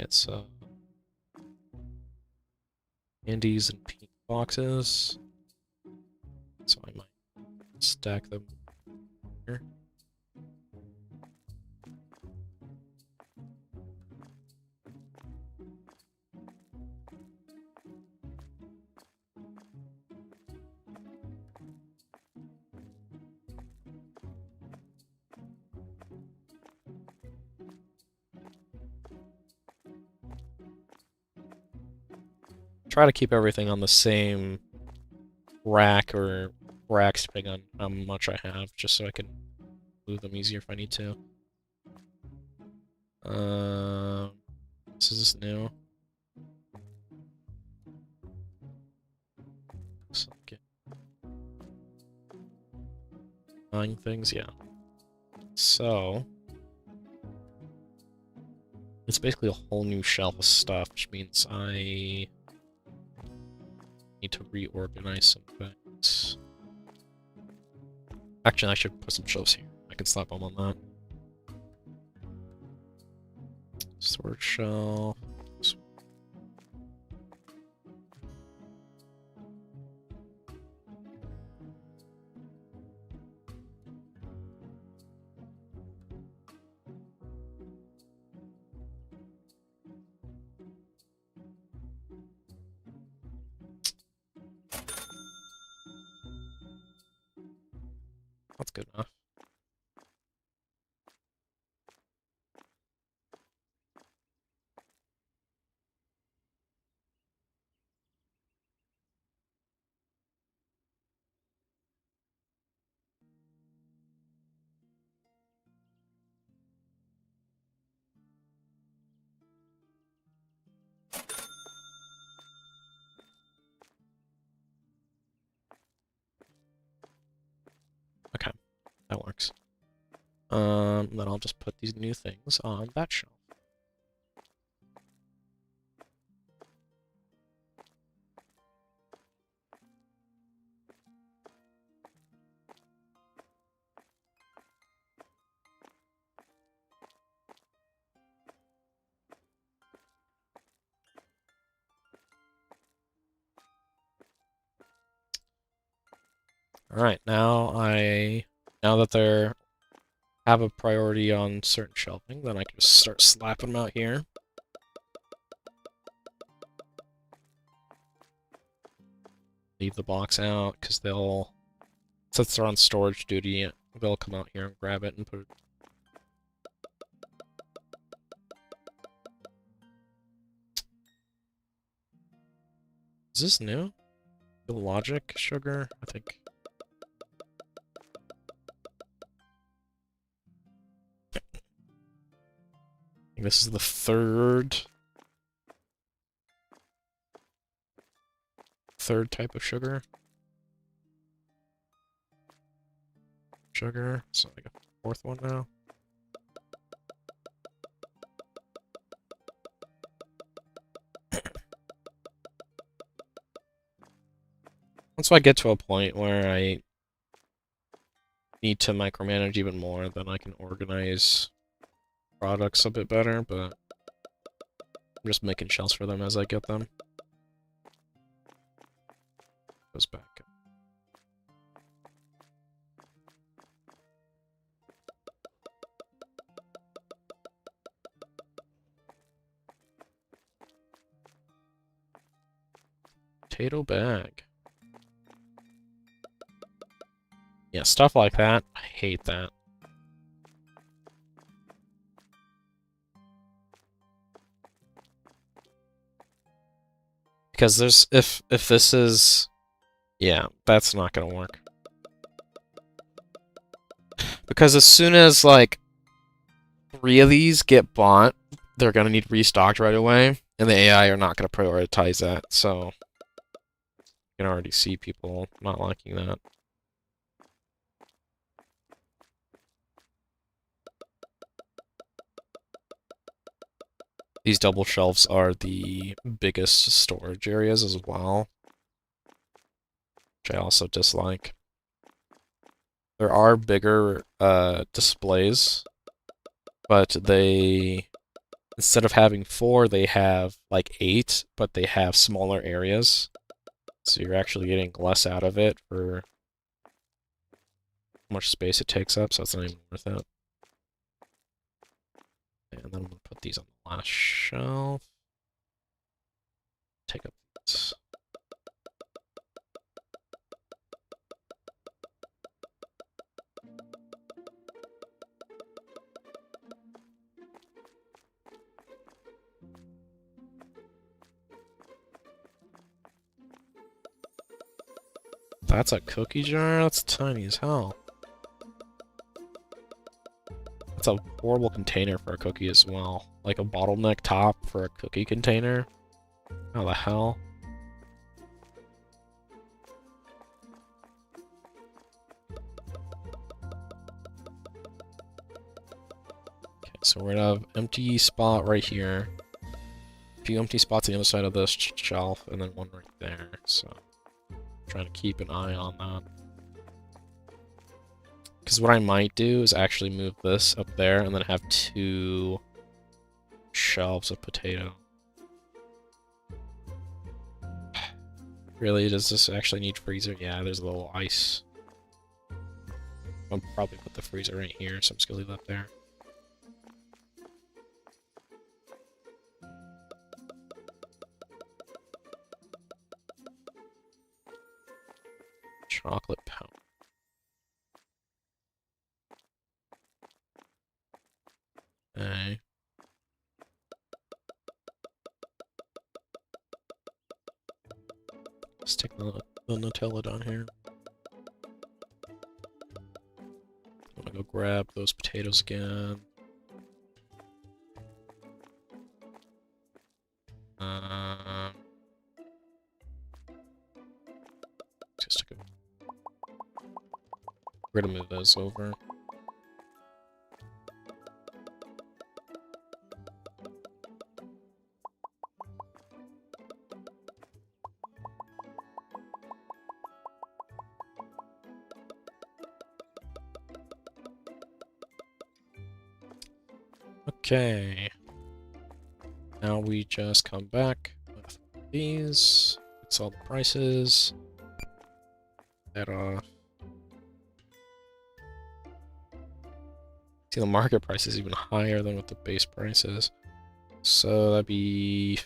It's candies and pink boxes. So I might stack them here. Try to keep everything on the same rack or racks depending on how much I have, just so I can move them easier if I need to. This is new. Looks like it. 9 things, yeah. So it's basically a whole new shelf of stuff, which means I need to reorganize some things. Actually, I should put some shelves here. I can slap them on that. Storage shelf. That's good enough. Okay, that works. Then I'll just put these new things on that shelf. Alright, now that they're have a priority on certain shelving, then I can just start slapping them out here. leave the box out because they'll, since they're on storage duty, they'll come out here and grab it and put it. Is this new? The logic sugar, I think. This is the third type of sugar. So like a fourth one now. Once I get to a point where I need to micromanage even more, then I can organize products a bit better, but I'm just making shelves for them as I get them. Goes back. Potato bag. Yeah, stuff like that. I hate that. Because there's if this is, yeah, that's not gonna work. Because as soon as like 3 of these get bought, they're gonna need restocked right away, and the AI are not gonna prioritize that. So you can already see people not liking that. These double shelves are the biggest storage areas as well, which I also dislike. There are bigger displays, but they, instead of having 4, they have like 8, but they have smaller areas. So you're actually getting less out of it for how much space it takes up, so it's not even worth it. And then I'm going to put these on the last shelf. Take up these. That's a cookie jar? That's tiny as hell. That's a horrible container for a cookie as well. Like a bottleneck top for a cookie container? How the hell? Okay, so we're gonna have empty spot right here. A few empty spots on the other side of this shelf, and then one right there, so I'm trying to keep an eye on that. Because what I might do is actually move this up there and then have 2 shelves of potato. Really, does this actually need freezer? Yeah, there's a little ice. I'll probably put the freezer right here, so I'm just gonna leave that there. Chocolate powder. Okay. Stick the Nutella down here. I'm gonna go grab those potatoes again. Just go. We're gonna move those over. Okay. Now we just come back with these. Fix all the prices. That off. See, the market price is even higher than what the base price is. So that'd be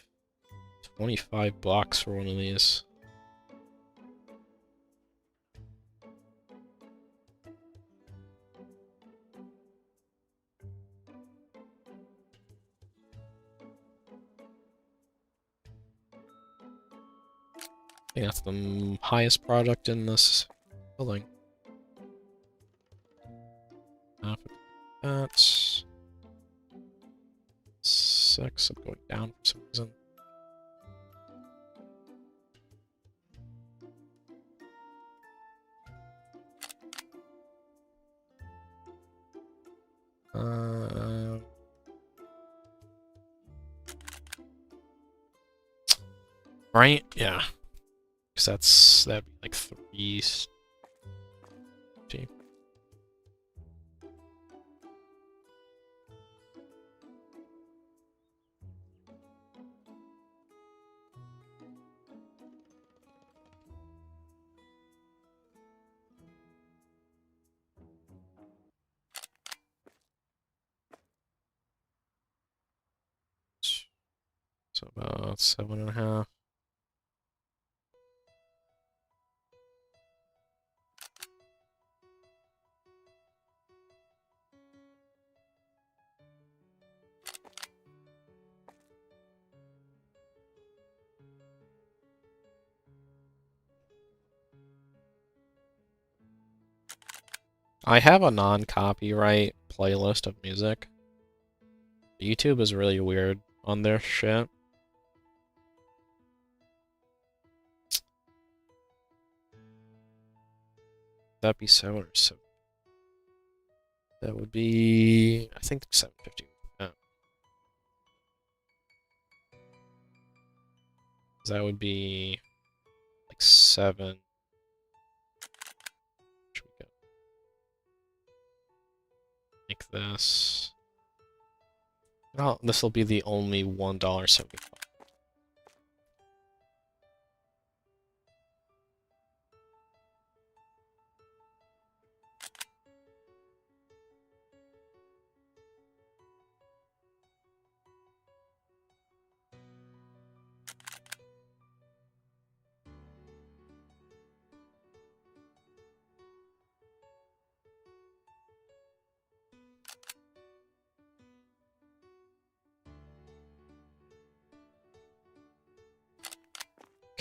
$25 for one of these. think that's the highest product in this building. That's 6. I'm going down for some reason. Right? Yeah. Because that'd be like 3. So about 7.5. I have a non-copyright playlist of music. YouTube is really weird on their shit. That'd be 7 or 7. That would be, I think 750. Yeah. That would be like 7. Should we go? Make this. Oh, this will be the only $1.75.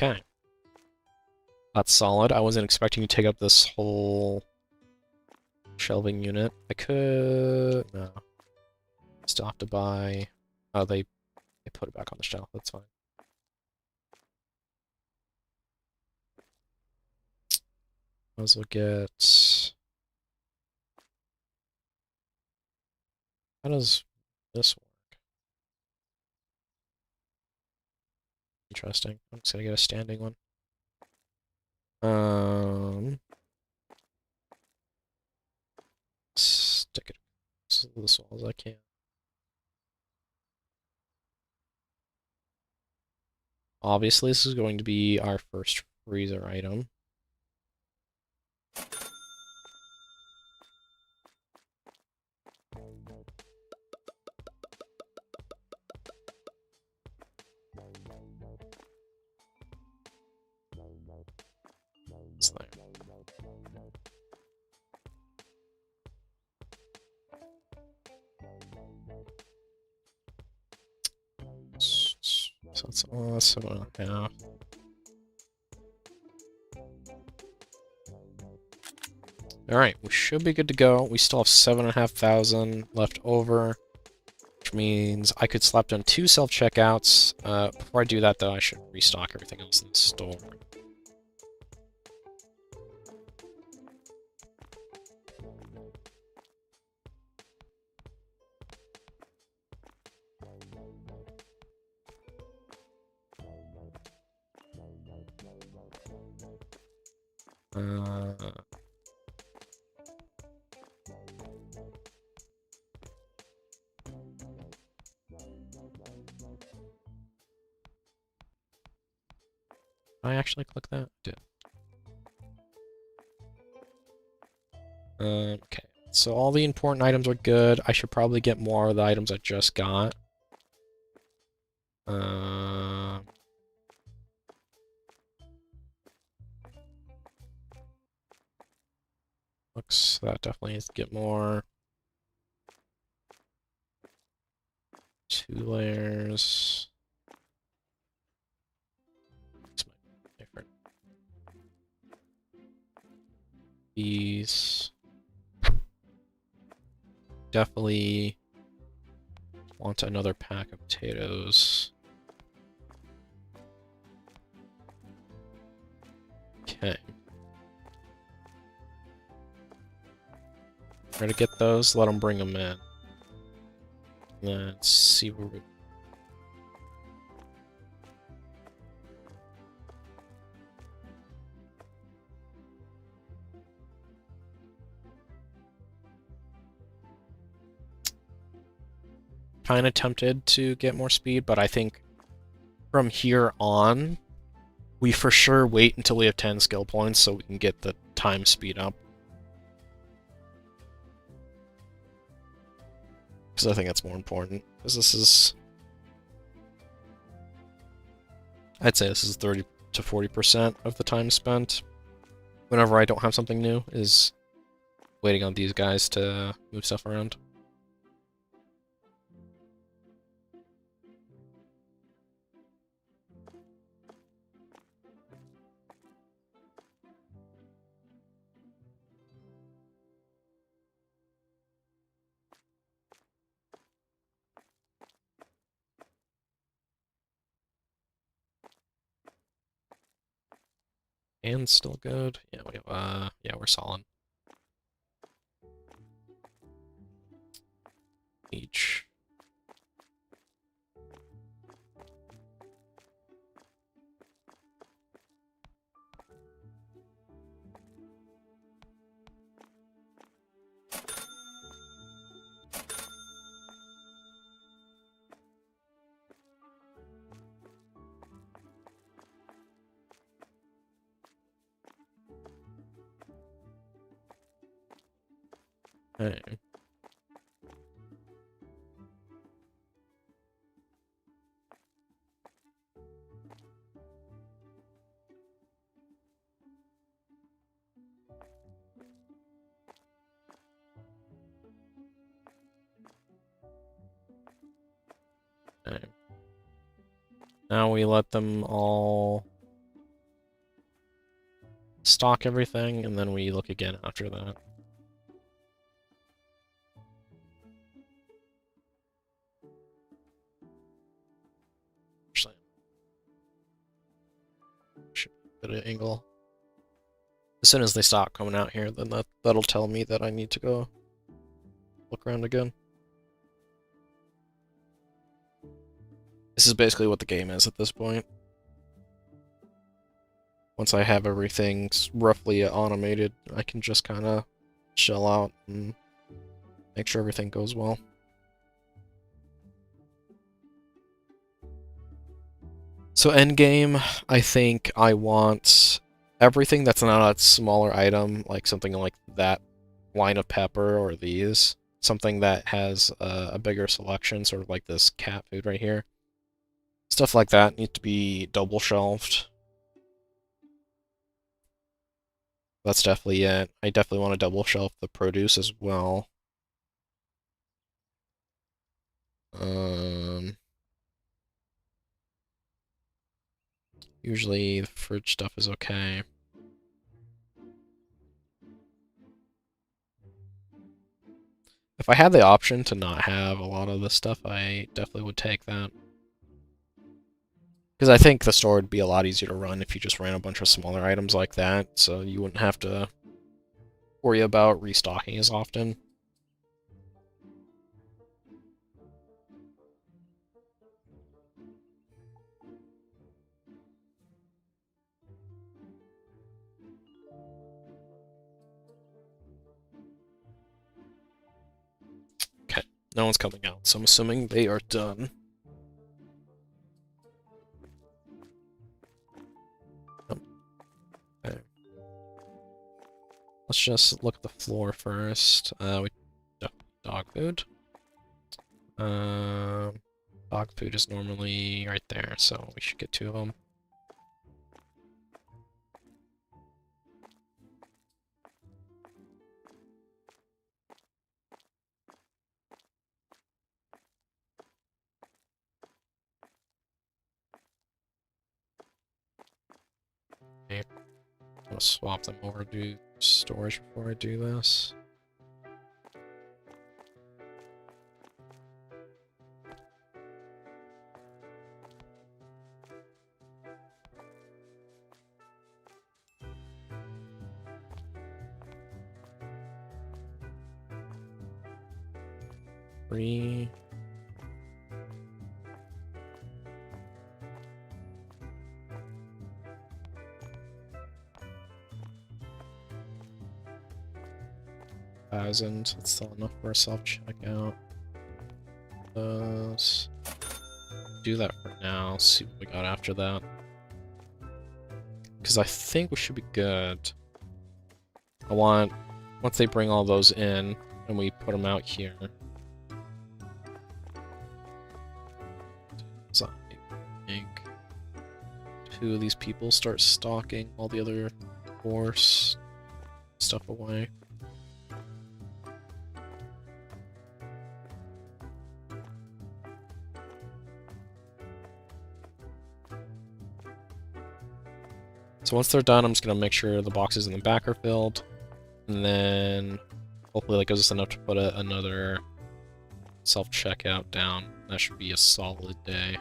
Okay. That's solid. I wasn't expecting to take up this whole shelving unit. I could... No. Still have to buy... Oh, they put it back on the shelf. That's fine. Might as well get... How does this work? Interesting. I'm just gonna get a standing one. Stick it this wall as I can. Obviously, this is going to be our first freezer item. It's there. So it's 7.5. Alright, we should be good to go. We still have 7,500 left over, which means I could slap down 2 self-checkouts. Before I do that, though, I should restock everything else in the store. I actually click that? Did. Okay, so all the important items are good. I should probably get more of the items I just got. Looks that definitely needs to get more. 2 layers. This might be different. these. Definitely want another pack of potatoes. Okay. Try to get those, let them bring them in. Let's see where we... Kind of tempted to get more speed, but I think from here on, we for sure wait until we have 10 skill points so we can get the time speed up. Because I think that's more important. Because this is... I'd say this is 30 to 40% of the time spent whenever I don't have something new, is waiting on these guys to move stuff around. And still good. Yeah, we have, yeah, we're solid. Each. Okay. Okay. Now we let them all stock everything, and then we look again after that. Actually, should be a bit of angle. As soon as they stop coming out here, then that'll tell me that I need to go look around again. This is basically what the game is at this point. Once I have everything roughly automated, I can just kind of chill out and make sure everything goes well. So endgame, I think I want everything that's not a smaller item, like something like that line of pepper or these. Something that has a bigger selection, sort of like this cat food right here. Stuff like that needs to be double shelved. That's definitely it. I definitely want to double shelf the produce as well. Usually the fridge stuff is okay. If I had the option to not have a lot of this stuff, I definitely would take that. Because I think the store would be a lot easier to run if you just ran a bunch of smaller items like that, so you wouldn't have to worry about restocking as often. Okay, no one's coming out, so I'm assuming they are done. Okay. Let's just look at the floor first. We dog food. Dog food is normally right there, so we should get 2 of them. Okay. gonna swap them over to storage before I do this. Three. $1,000. That's still enough for a self-checkout. Let's do that for now. See what we got after that. Because I think we should be good. I want, once they bring all those in, and we put them out here. So I think 2 of these people start stocking all the other horse stuff away. So once they're done, I'm just gonna make sure the boxes in the back are filled, and then hopefully that gives us enough to put another self-checkout down. That should be a solid day.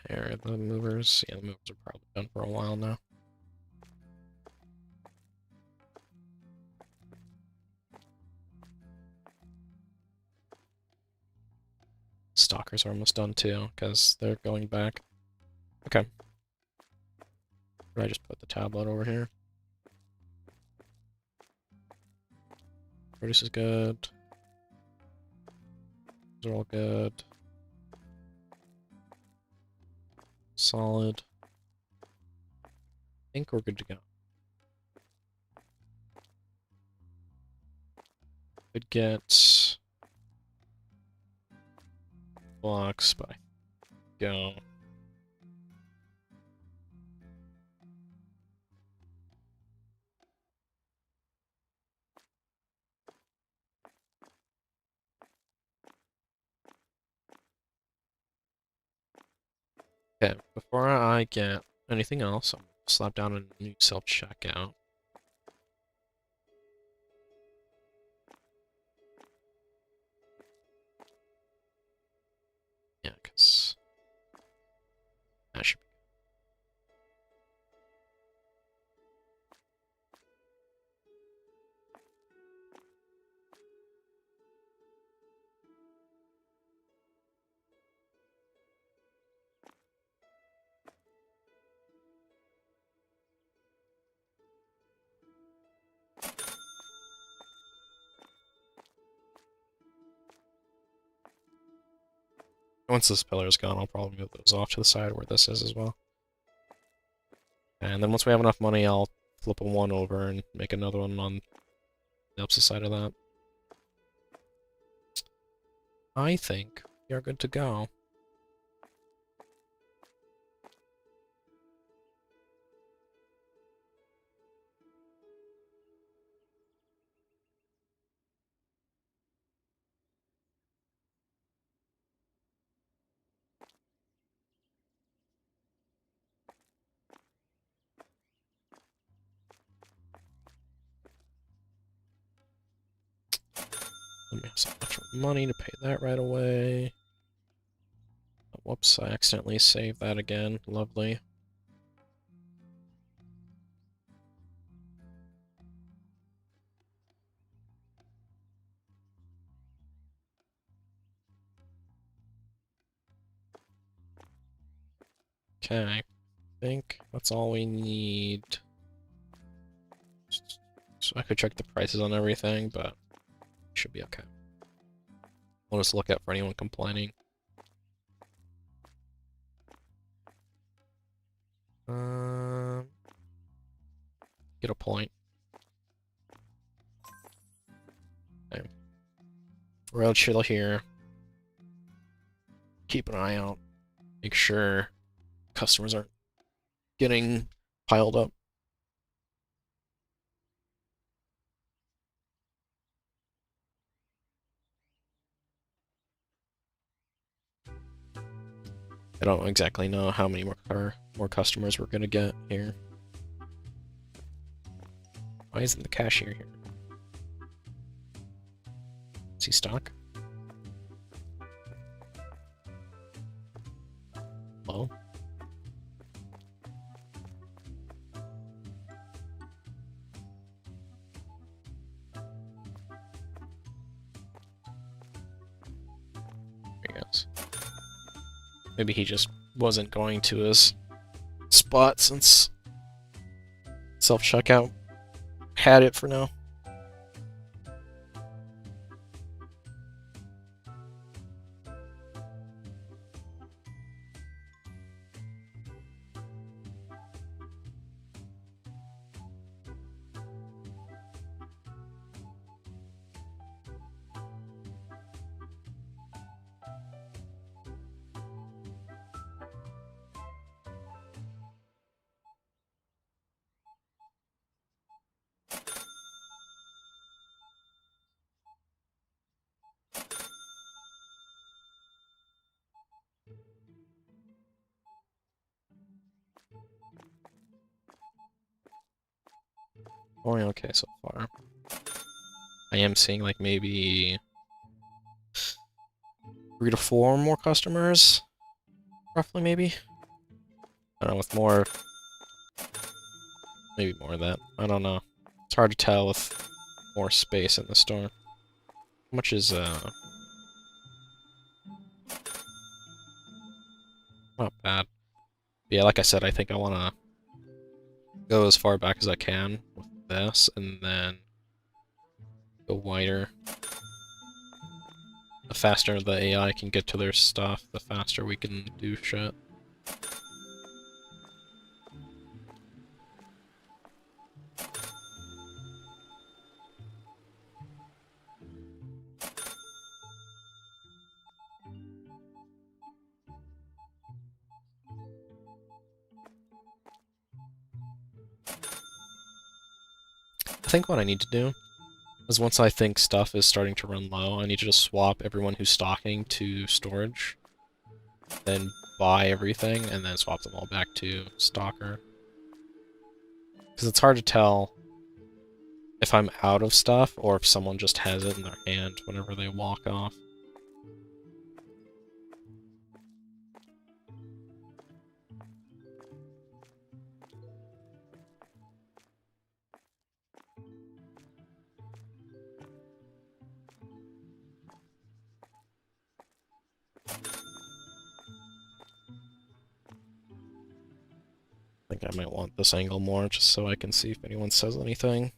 There, the movers. Yeah, the movers are probably done for a while now. Stalkers are almost done too, because they're going back. Okay. I just put the tablet over here. Produce is good. Those are all good. Solid. I think we're good to go. Could get blocks, but go. Okay, before I get anything else, I'll slap down a new self-checkout. Yeah, because that should be once this pillar is gone, I'll probably move those off to the side where this is as well. And then once we have enough money, I'll flip a 1 over and make another one on the opposite side of that. I think we are good to go. Let me have some extra money to pay that right away. Oh, whoops, I accidentally saved that again. Lovely. Okay. think that's all we need. So I could check the prices on everything, but should be okay. I'll just look out for anyone complaining. Get a point. Okay. Road chill here. Keep an eye out. Make sure customers aren't getting piled up. I don't exactly know how many more customers we're gonna get here. Why isn't the cashier here? Is he stock? Hello? There he goes. Maybe he just wasn't going to his spot since self-checkout had it for now. Going okay so far. I am seeing like maybe 3 to 4 more customers, roughly maybe. I don't know, with more, maybe more of that. I don't know. It's hard to tell with more space in the store. How much is not bad. But yeah, like I said, I think I want to go as far back as I can with this, and then go wider. The faster the AI can get to their stuff, the faster we can do shit. I think what I need to do is once I think stuff is starting to run low, I need to just swap everyone who's stocking to storage, then buy everything, and then swap them all back to stocker. Because it's hard to tell if I'm out of stuff or if someone just has it in their hand whenever they walk off. I think I might want this angle more just so I can see if anyone says anything.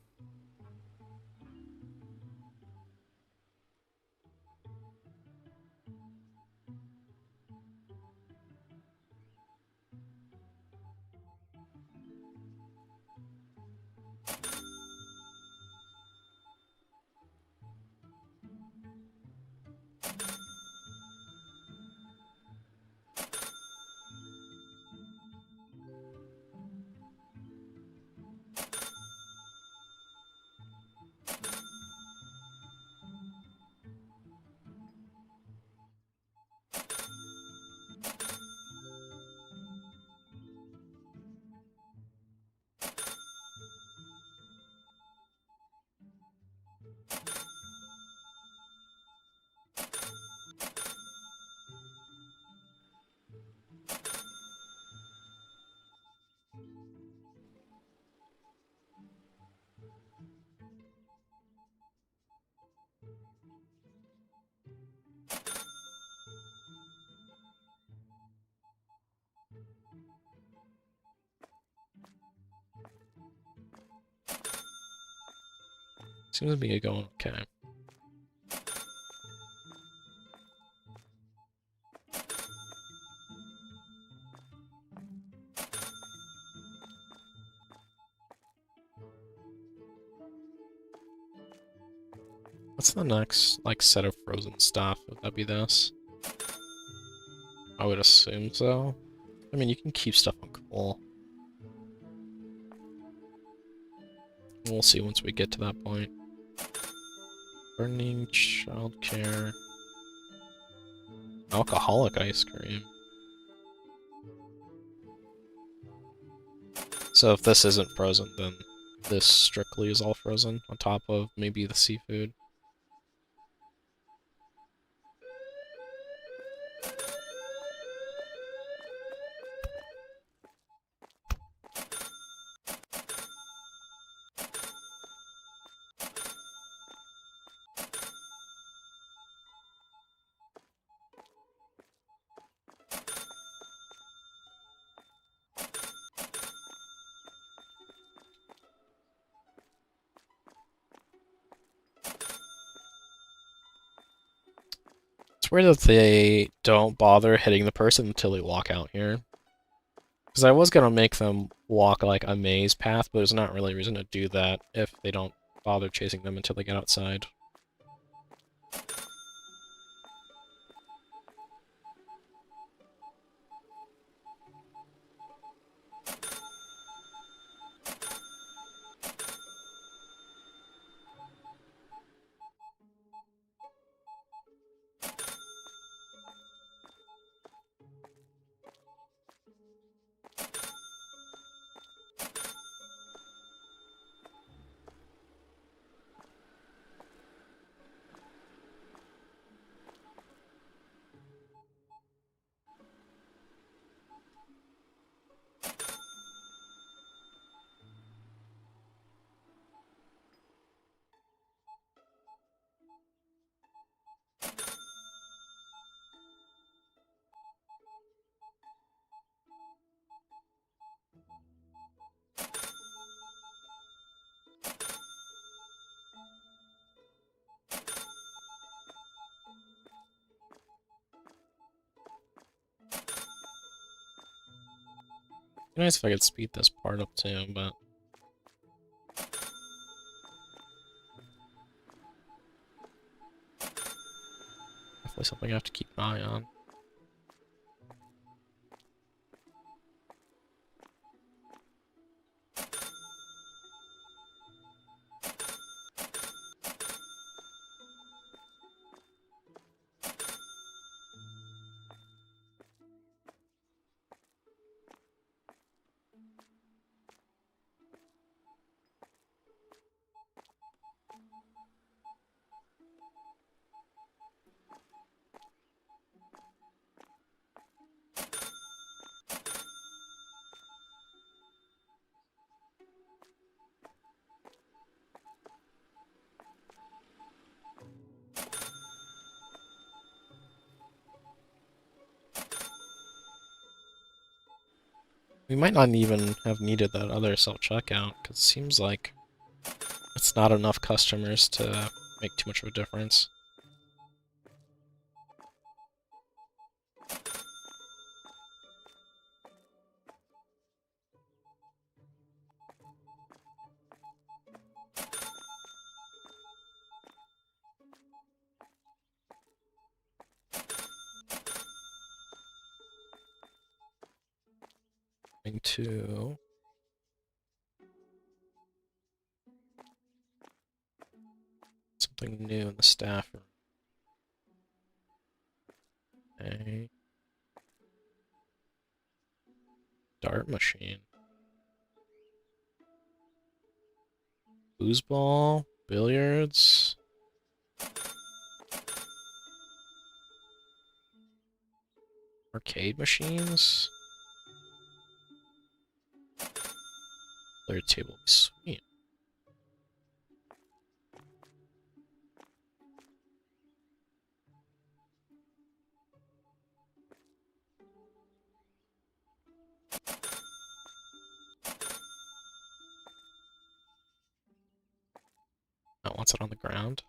Seems to be going okay. What's the next, like, set of frozen stuff? Would that be this? I would assume so. I mean, you can keep stuff on cool. We'll see once we get to that point. Burning childcare. Alcoholic ice cream. So if this isn't frozen, then this strictly is all frozen, on top of maybe the seafood. It's weird that they don't bother hitting the person until they walk out here. Because I was gonna make them walk like a maze path, but there's not really a reason to do that if they don't bother chasing them until they get outside. It'd be nice if I could speed this part up too, but definitely something I have to keep an eye on. We might not even have needed that other self-checkout, because it seems like it's not enough customers to make too much of a difference. Going to... something new in the staff room. A dart machine. Foosball, billiards. Arcade machines. Billiard table, sweet. That wants it on the ground.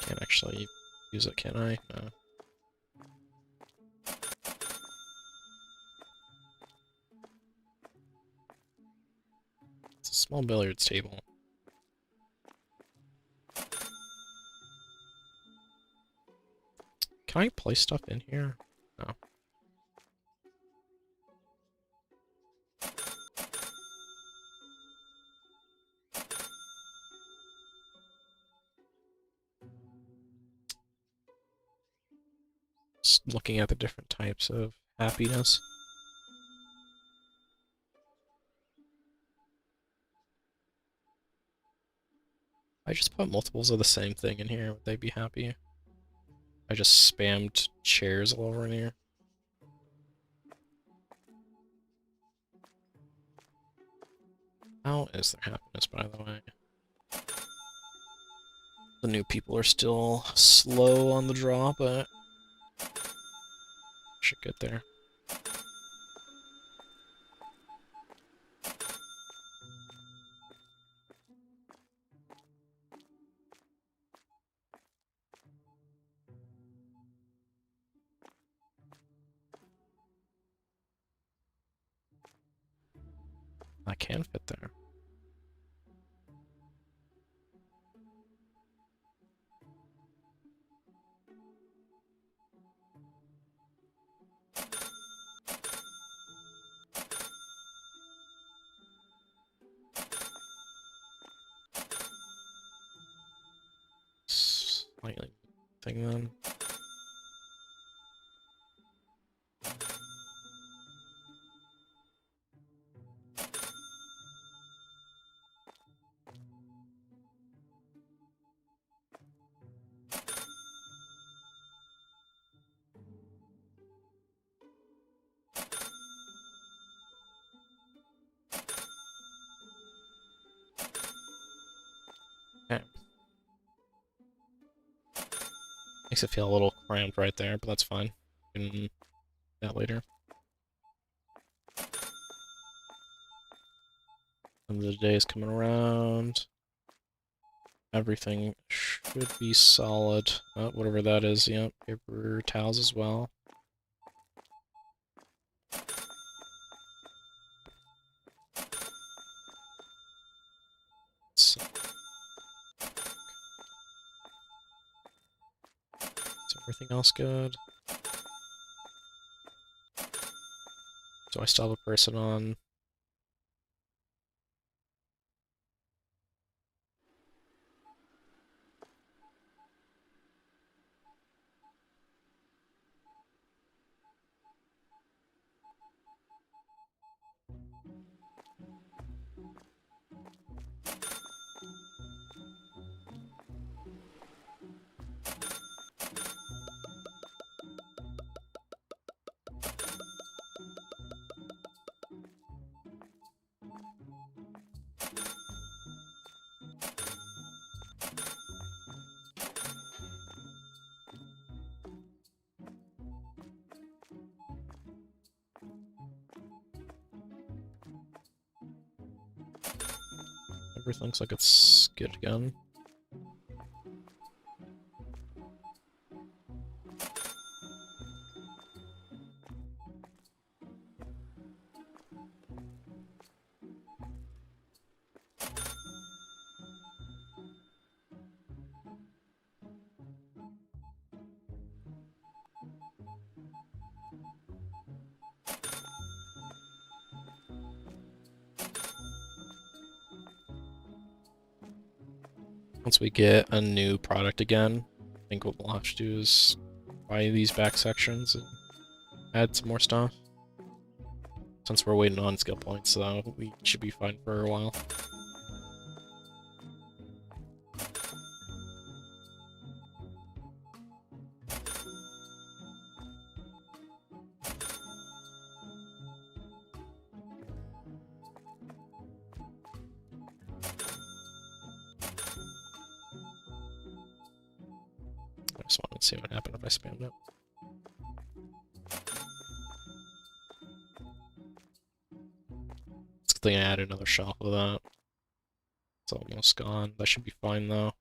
Can't actually use it, can I? No. It's a small billiards table. Can I place stuff in here? No. Just looking at the different types of happiness. I just put multiples of the same thing in here, would they be happy? I just spammed chairs all over in here. How is their happiness, by the way? The new people are still slow on the draw, but should get there. I can fit there. Slightly thing then. Okay. Makes it feel a little cramped right there, but that's fine. We can do that later. End of the day is coming around. Everything should be solid. Whatever that is, yep. Paper towels as well. So, is everything else good? Do I still have a person on? Everything looks like it's good again. Once we get a new product again, I think what we'll have to do is buy these back sections and add some more stuff. Since we're waiting on skill points, though, we should be fine for a while. Let's see what happened if I spammed it. It's good thing I added another shelf with that. It's almost gone. That should be fine though.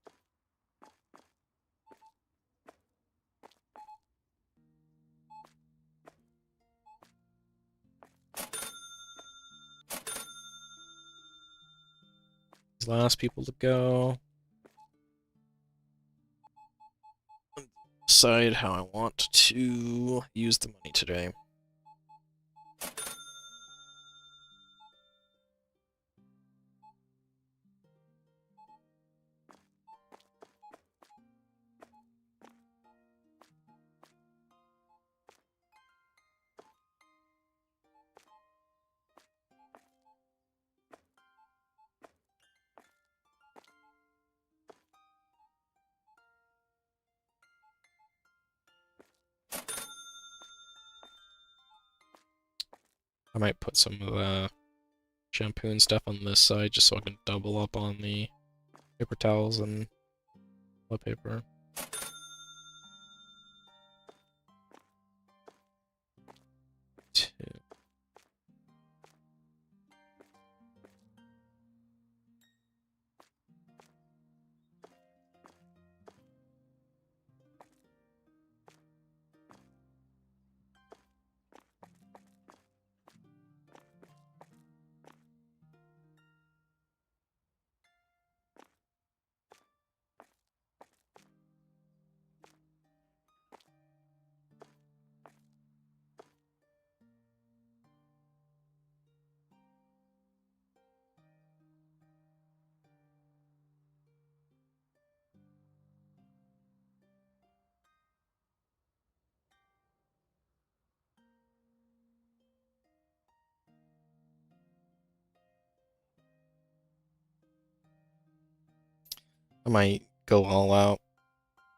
These last people to go. Decide how I want to use the money today. I might put some of the shampoo and stuff on this side just so I can double up on the paper towels and toilet paper. Two. I might go all out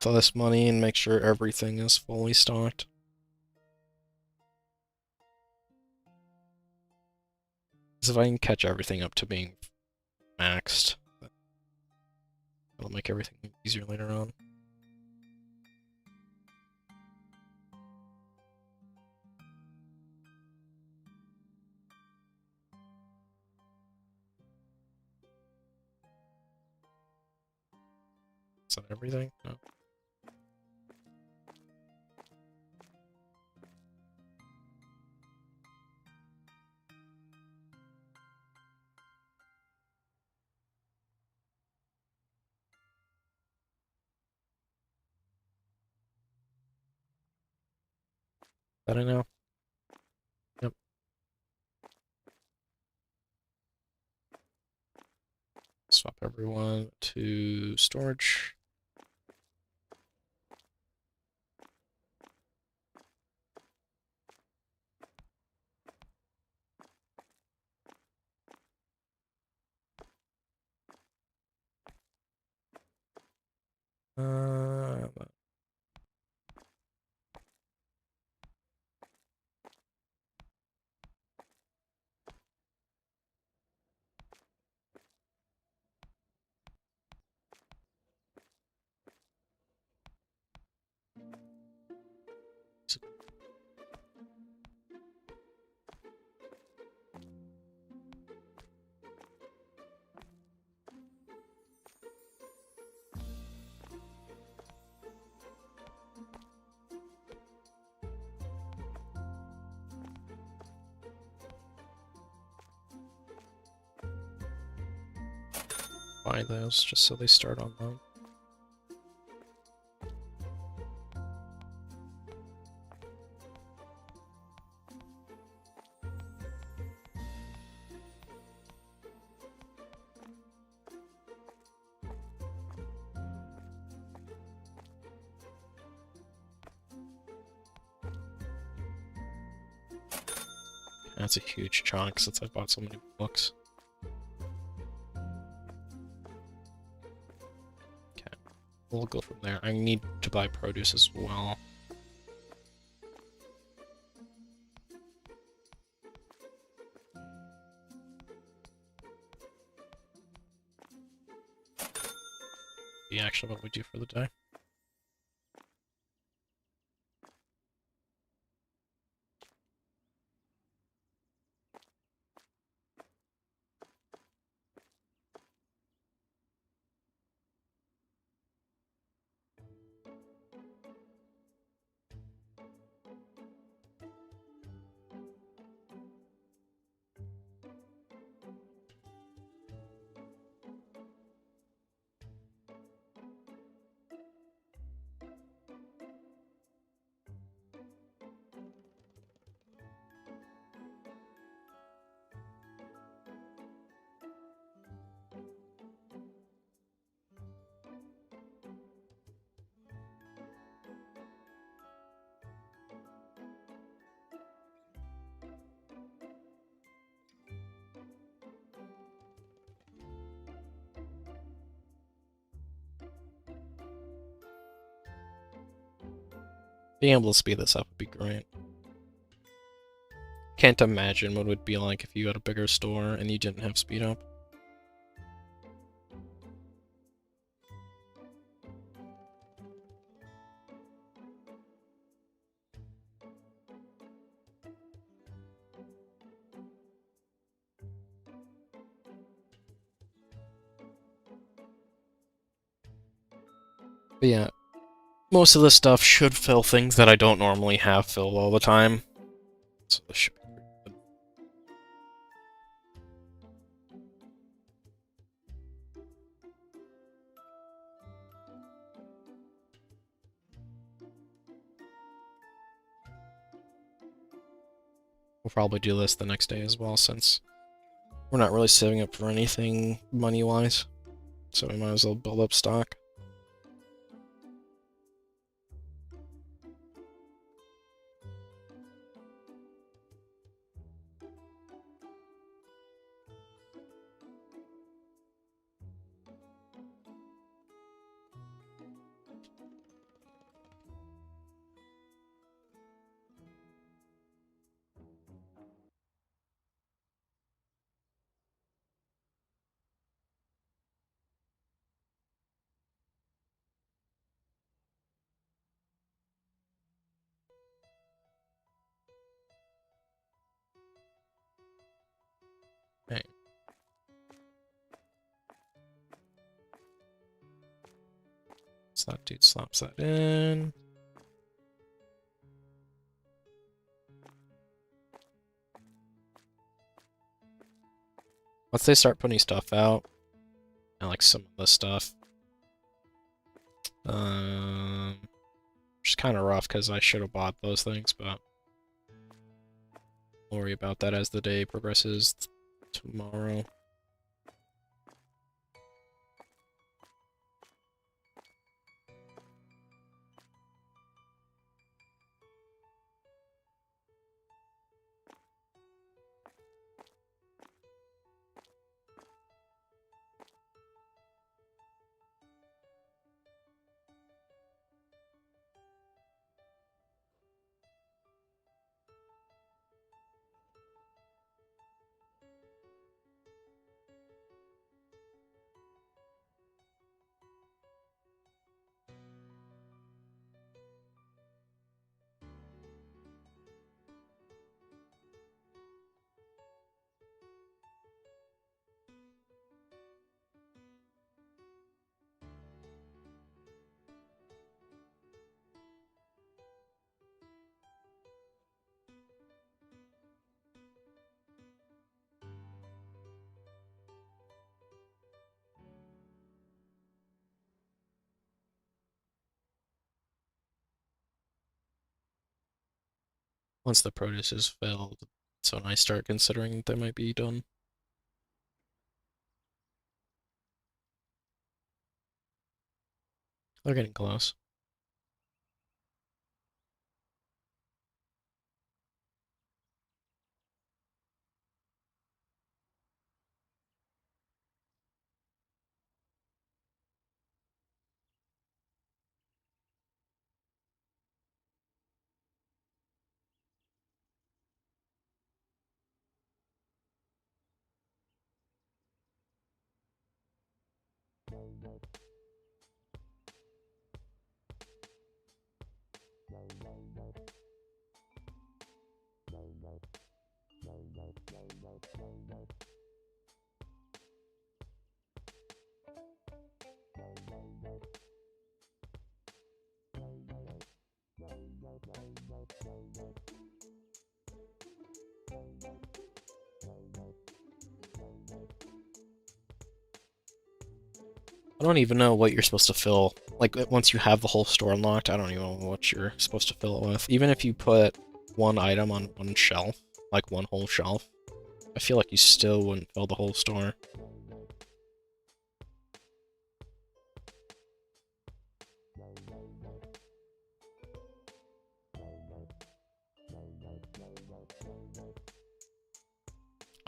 for this money and make sure everything is fully stocked. Because if I can catch everything up to being maxed, it'll make everything easier later on. Is that everything? No. That I know. Yep. Swap everyone to storage. Uh, buy those just so they start on them. That's a huge chunk since I bought so many books. Okay, we'll go from there. I need to buy produce as well. Be actually what we do for the day. Being able to speed this up would be great. Can't imagine what it would be like if you had a bigger store and you didn't have speed up. But yeah, most of this stuff should fill things that I don't normally have filled all the time. So this should be pretty good. We'll probably do this the next day as well, since we're not really saving up for anything money-wise. So we might as well build up stock. Right. So that dude slaps that in. Once they start putting stuff out, I like some of the stuff. Which is kind of rough because I should have bought those things, but I'll worry about that as the day progresses tomorrow. Once the produce is filled, so when I start considering that they might be done. They're getting close. I don't even know what you're supposed to fill. Like, once you have the whole store unlocked, I don't even know what you're supposed to fill it with. Even if you put one item on one shelf, like one whole shelf, I feel like you still wouldn't fill the whole store.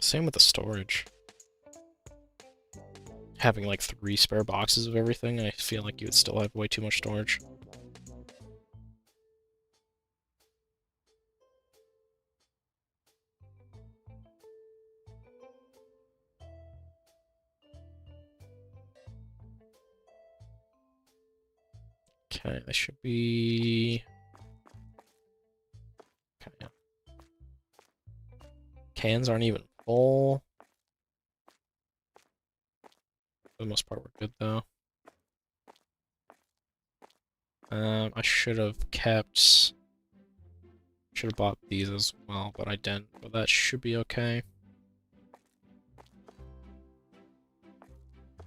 Same with the storage. Having like 3 spare boxes of everything, I feel like you would still have way too much storage. Okay, they should be... Okay. Cans aren't even full. For the most part, we're good, though. I should have kept... Should have bought these as well, but I didn't. But that should be okay.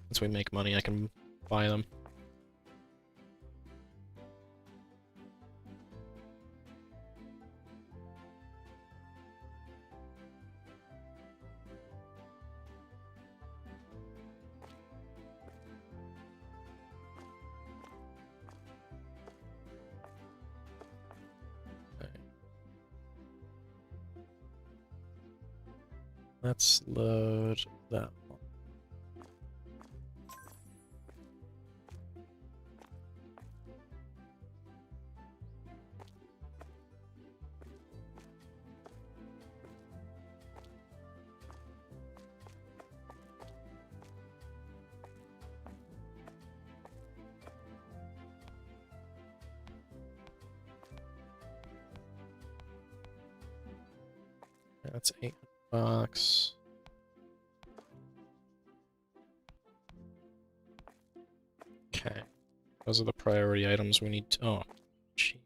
Once we make money, I can buy them. Let's load that one. That's $8. Okay. Those are the priority items we need to... Oh, Jesus.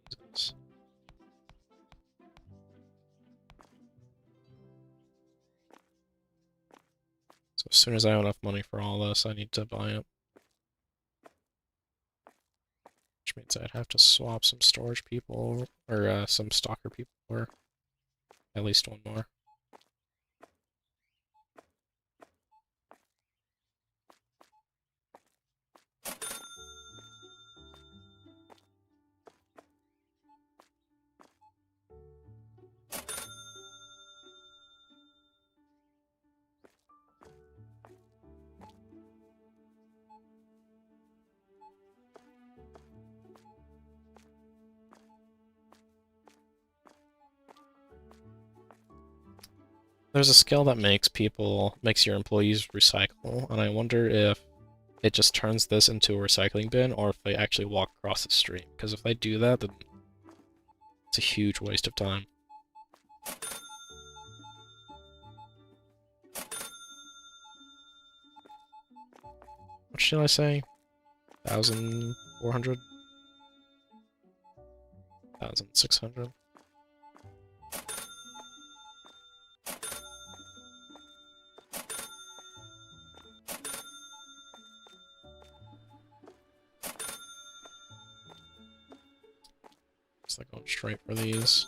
So as soon as I have enough money for all this, I need to buy it. Which means I'd have to swap some storage people, or some stalker people, or at least one more. There's a skill that makes your employees recycle, and I wonder if it just turns this into a recycling bin, or if they actually walk across the street. Because if they do that, then it's a huge waste of time. What should I say? 1,400? 1,600? It's like going straight for these.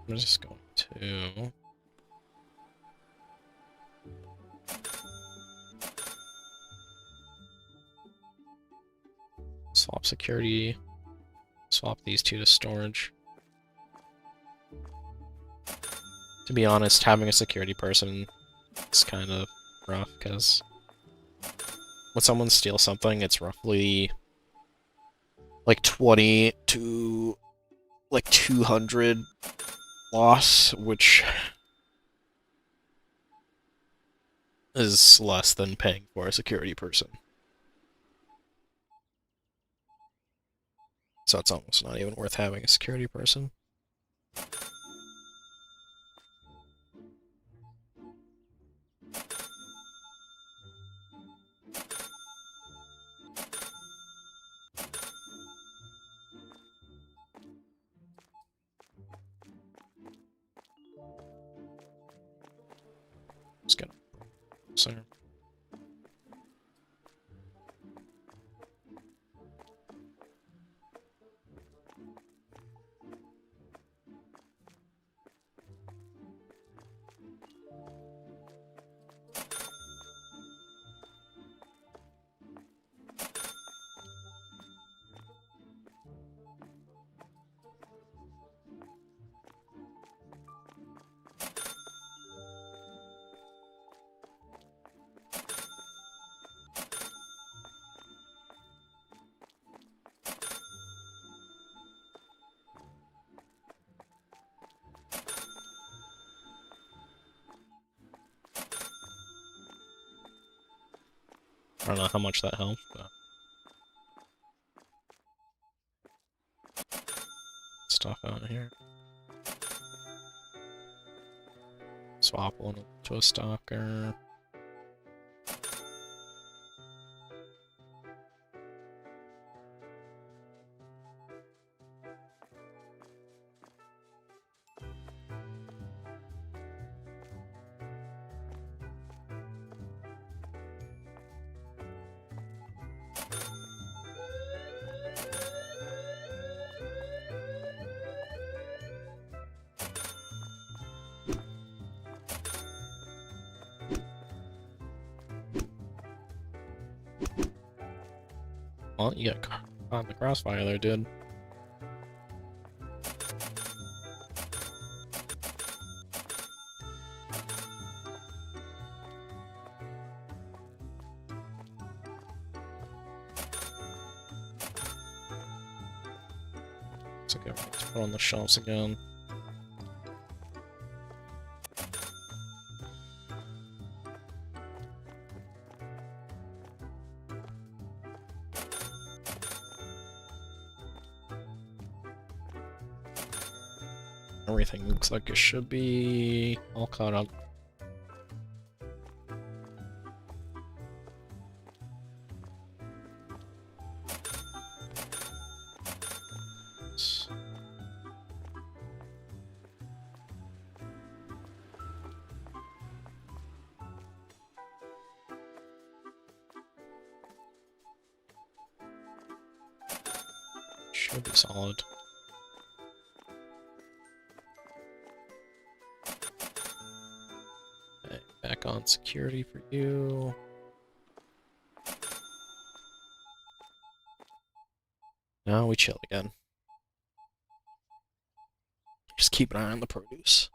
I'm just going to... swap security, swap these two to storage. To be honest, having a security person is kind of rough, because when someone steals something, it's roughly like 20 to like 200 loss, which is less than paying for a security person. So it's almost not even worth having a security person. Just gonna... So... I don't know how much that helped, but... Stuff out here. Swap one to a stalker. Well, you got caught in the crossfire there, dude. Looks like everything's put on the shelves again. Everything looks like it should be all caught up. Should be solid. Okay, back on security for you. Now we chill again. Just keep an eye on the produce.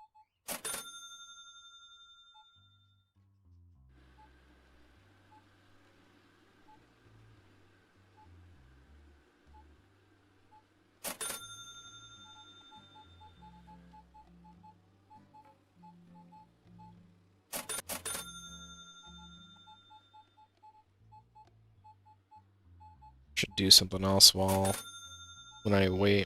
Should do something else when I wait.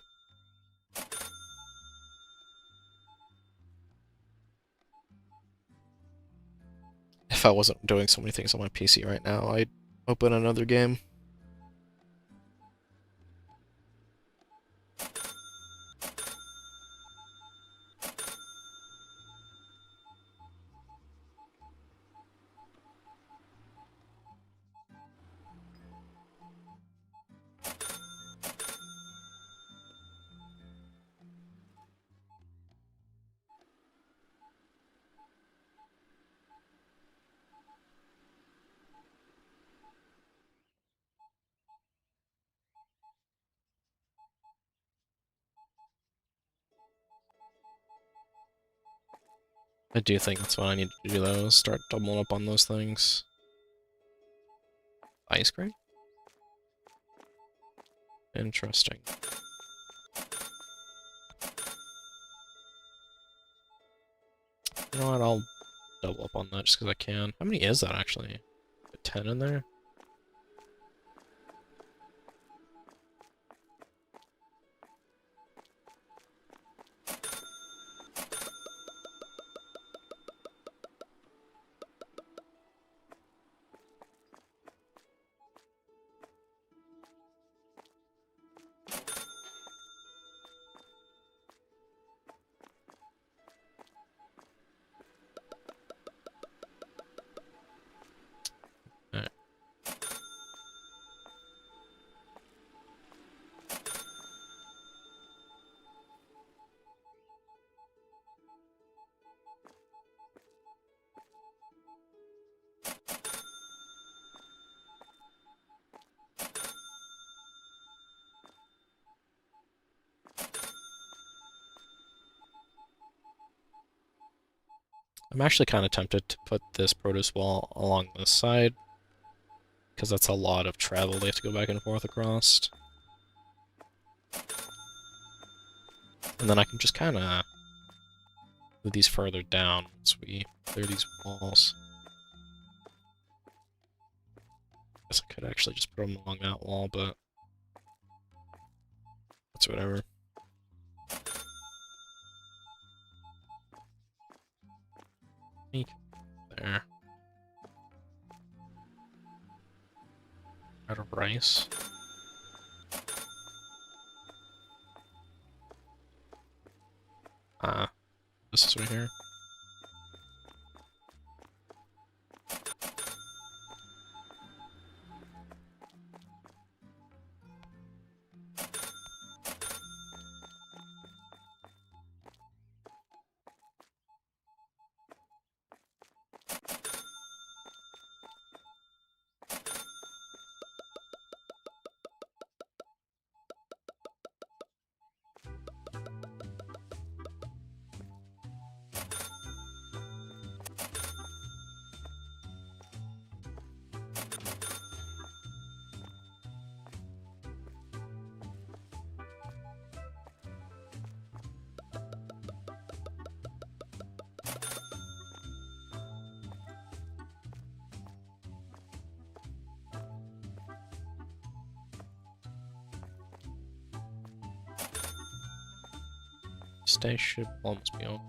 If I wasn't doing so many things on my PC right now, I'd open another game. I do think that's what I need to do though, is start doubling up on those things. Ice cream? Interesting. You know what, I'll double up on that just because I can. How many is that actually? 10 in there? I'm actually kind of tempted to put this produce wall along this side, because that's a lot of travel they have to go back and forth across. And then I can just kind of move these further down once we clear these walls. guess I could actually just put them along that wall, but that's whatever. There. Out of rice. This is right here. Stay should almost be open.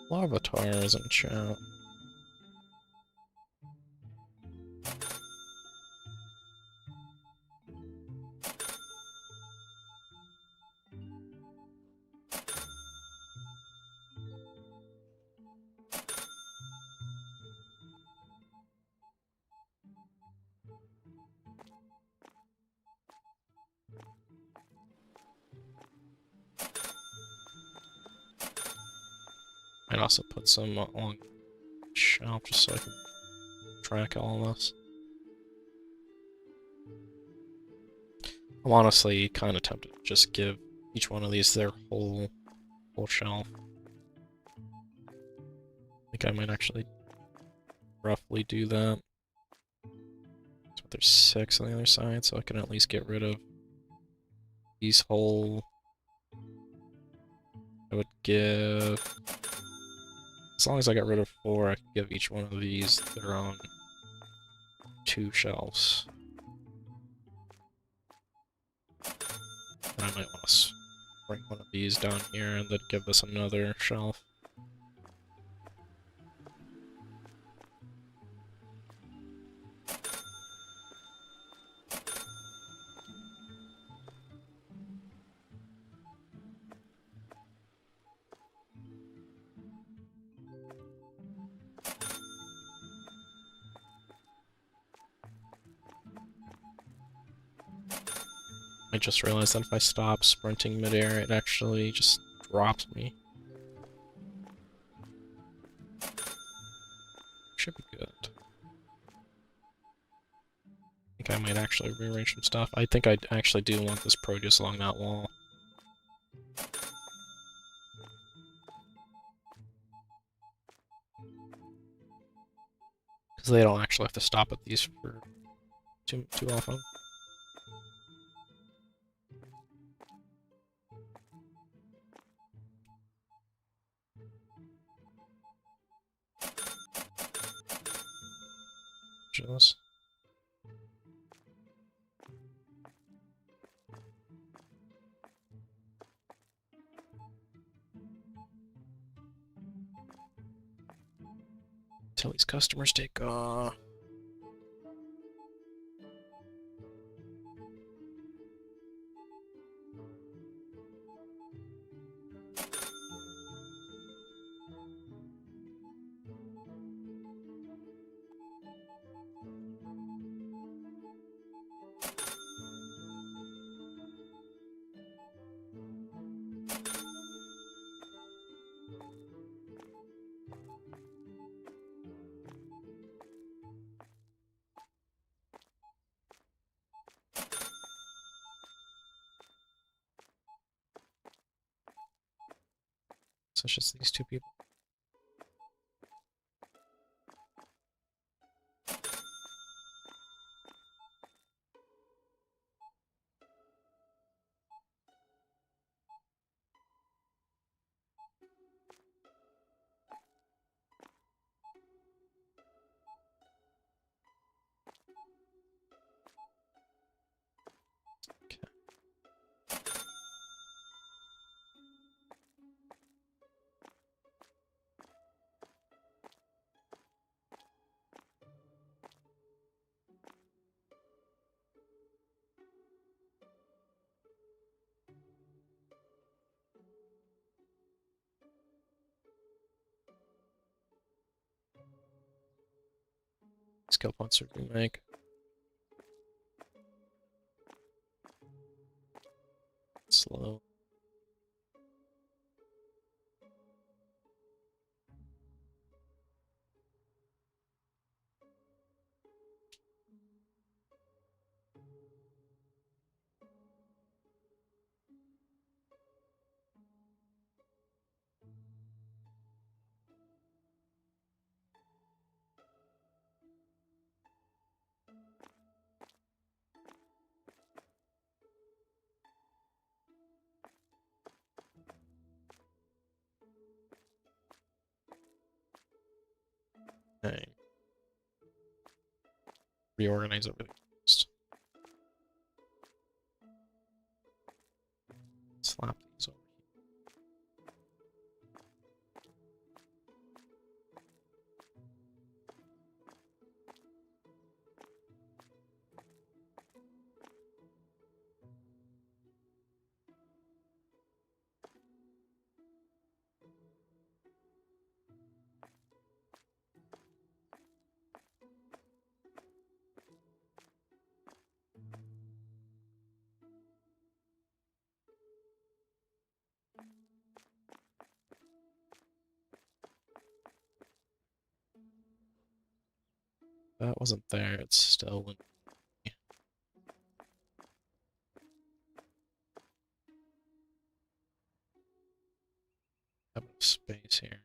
Larvitar is in chat. I'd also put some on shelf just so I can track all this. I'm honestly kind of tempted to just give each one of these their whole shelf. I think I might actually roughly do that. So there's 6 on the other side, so I can at least get rid of these whole. I would give. As long as I got rid of 4, I could give each one of these their own 2 shelves. And I might want to bring one of these down here and then give this another shelf. I just realized that if I stop sprinting midair, it actually just drops me. Should be good. I think I might actually rearrange some stuff. I think I actually do want this Proteus along that wall. Because they don't actually have to stop at these for too often. messages. Till these customers take off. So it's just these two people. Okay. Skill points are remake. Slow. Okay. Reorganize everything first. Slap these over here. That wasn't there, it's still in. Have enough space here.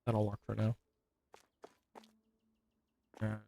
That'll work for now. And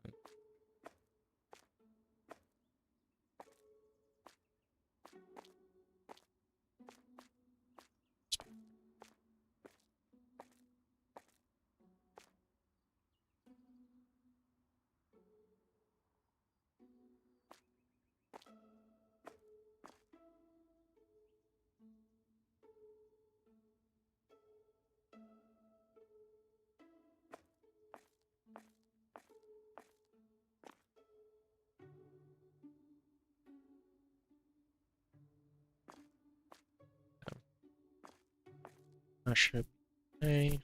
that should be okay.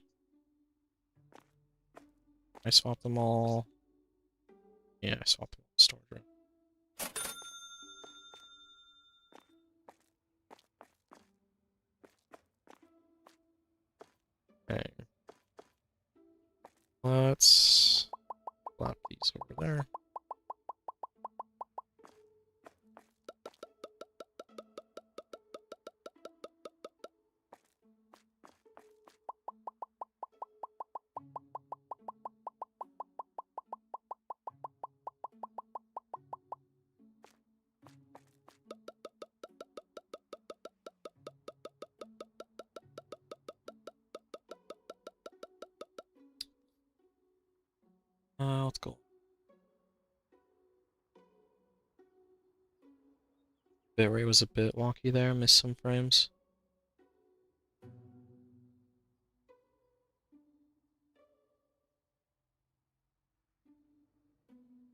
I swapped them all. Yeah, I swapped them all in storage room. Okay. Let's plop these over there. Let's go. Bitrate was a bit wonky there, missed some frames. I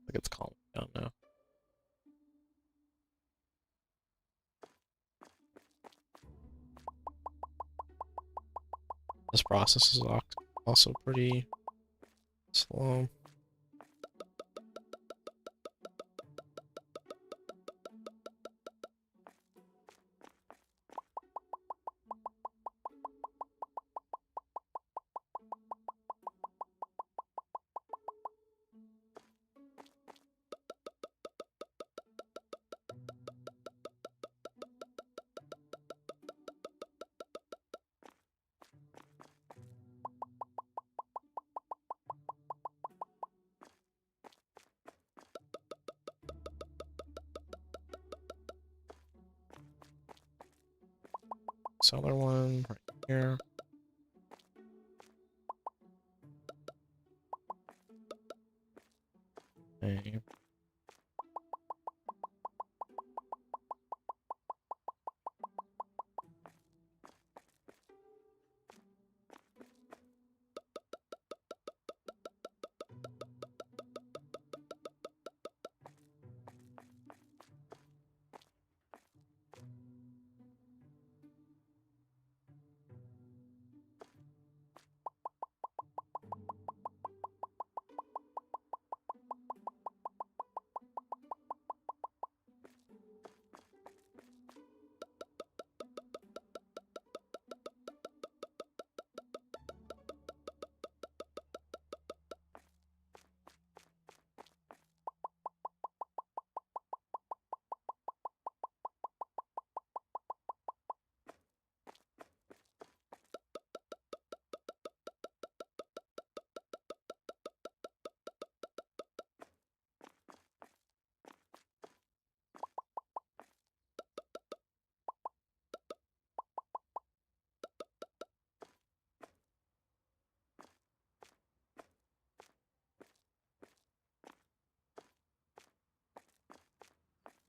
think it's calming down now. This process is also pretty slow. This other one right here. Okay.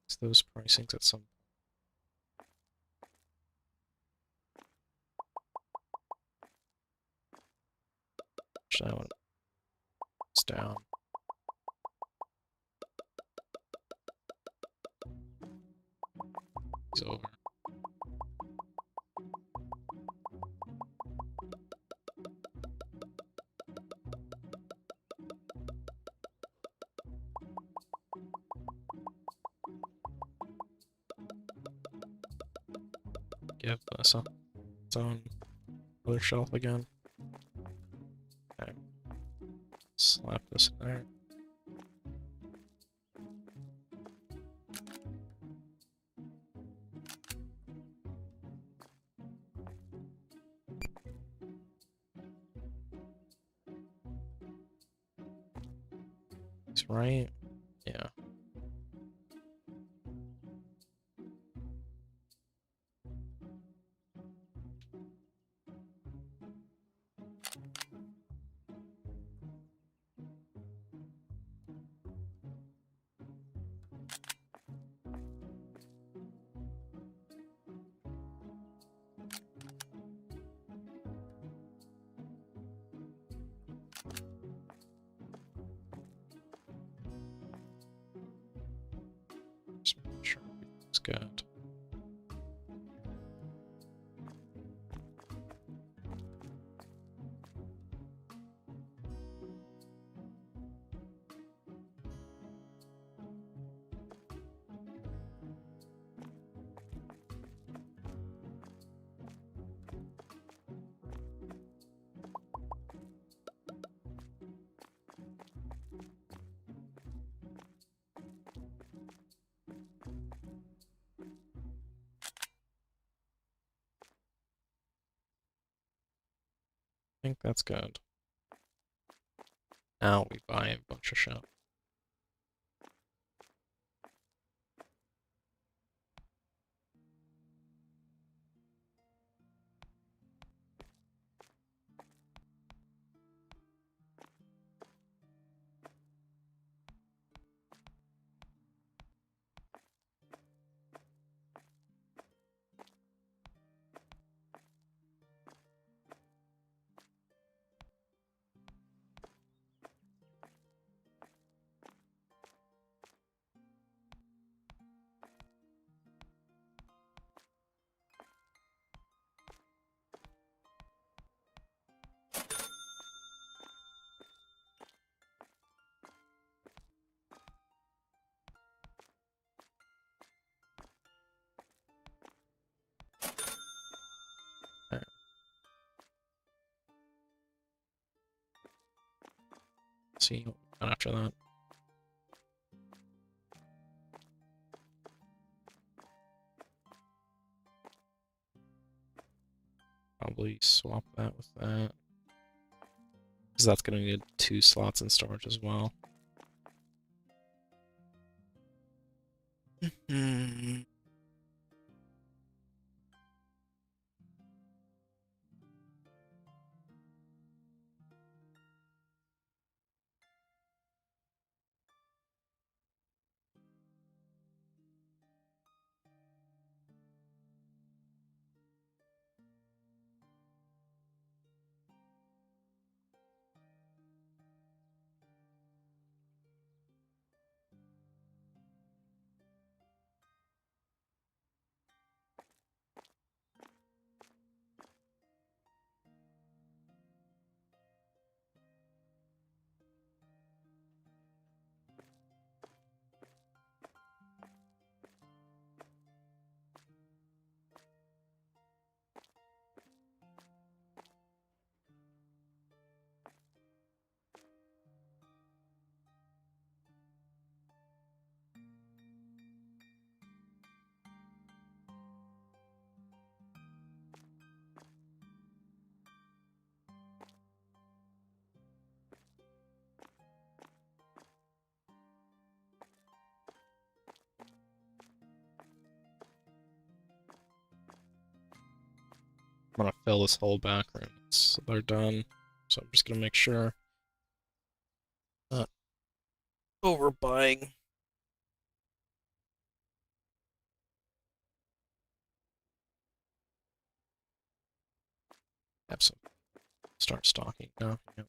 It's those pricings at some point. Actually, I want this down. He's over. Give this its own other shelf again. Okay. Slap this in there. It's right. Yeah. think that's good. Now we buy a bunch of shit. See what we got after that. Probably swap that with that. Because that's going to need 2 slots in storage as well. I'm gonna fill this whole back room so they're done. So I'm just gonna make sure not overbuying. Have some start stocking now. Yep.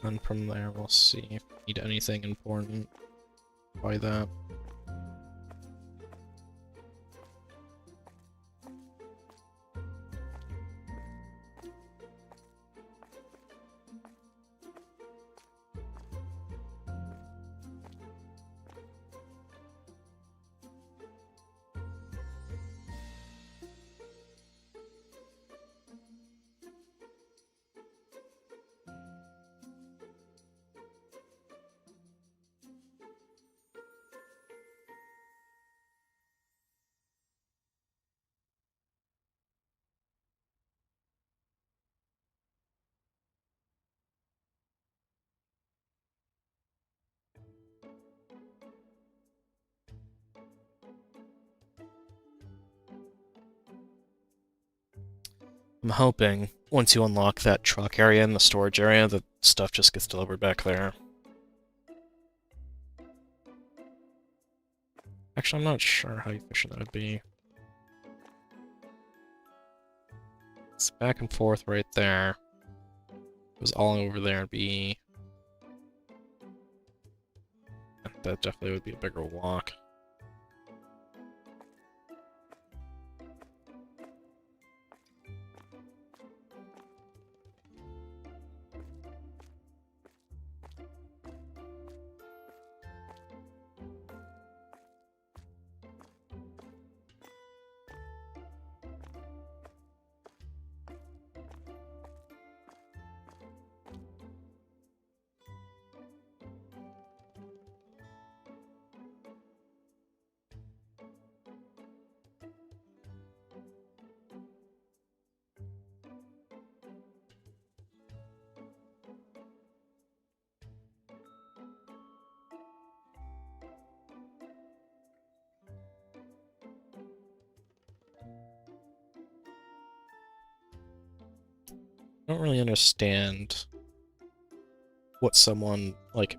And from there we'll see if we need anything important by that. I'm hoping once you unlock that truck area and the storage area, that stuff just gets delivered back there. Actually, I'm not sure how efficient that would be. It's back and forth right there. It was all over there, it'd be... That definitely would be a bigger walk. I don't really understand what someone, like,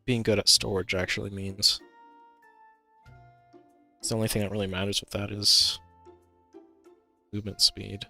being good at storage actually means. It's the only thing that really matters with that is movement speed.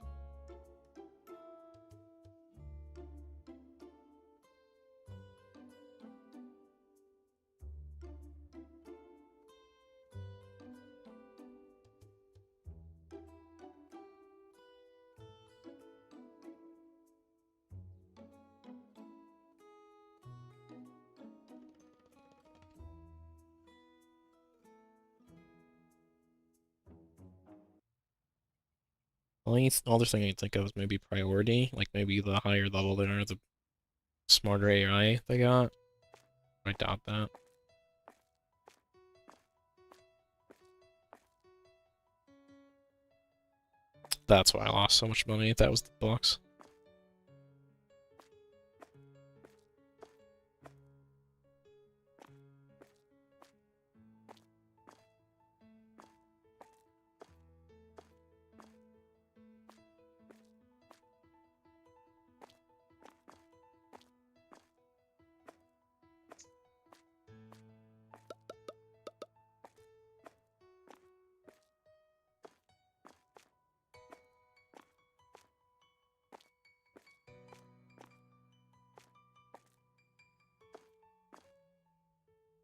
The only other thing I can think of is maybe priority. Like maybe the higher level they are, the smarter AI they got. I doubt that. That's why I lost so much money. That was the box.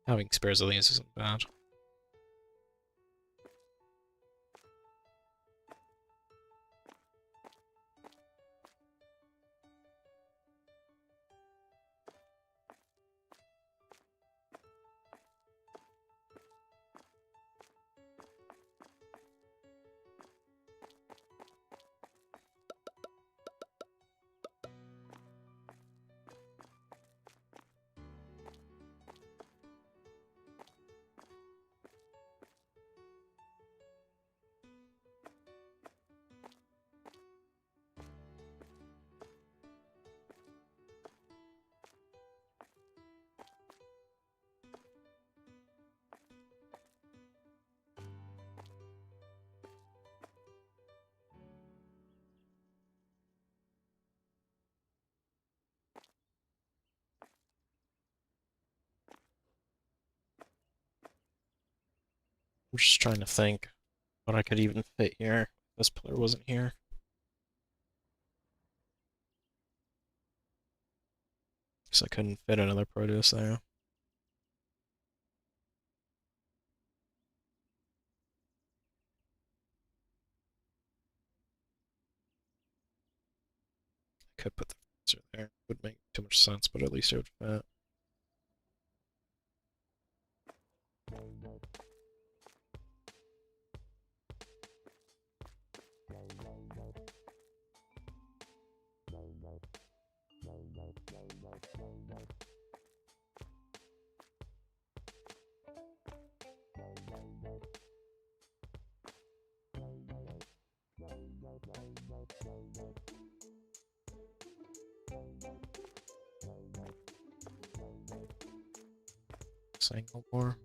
Having spares of these isn't bad. I'm just trying to think what I could even fit here. This pillar wasn't here. Because I couldn't fit another produce there. I could put the freezer there. It would make too much sense, but at least it would fit. Saying no more.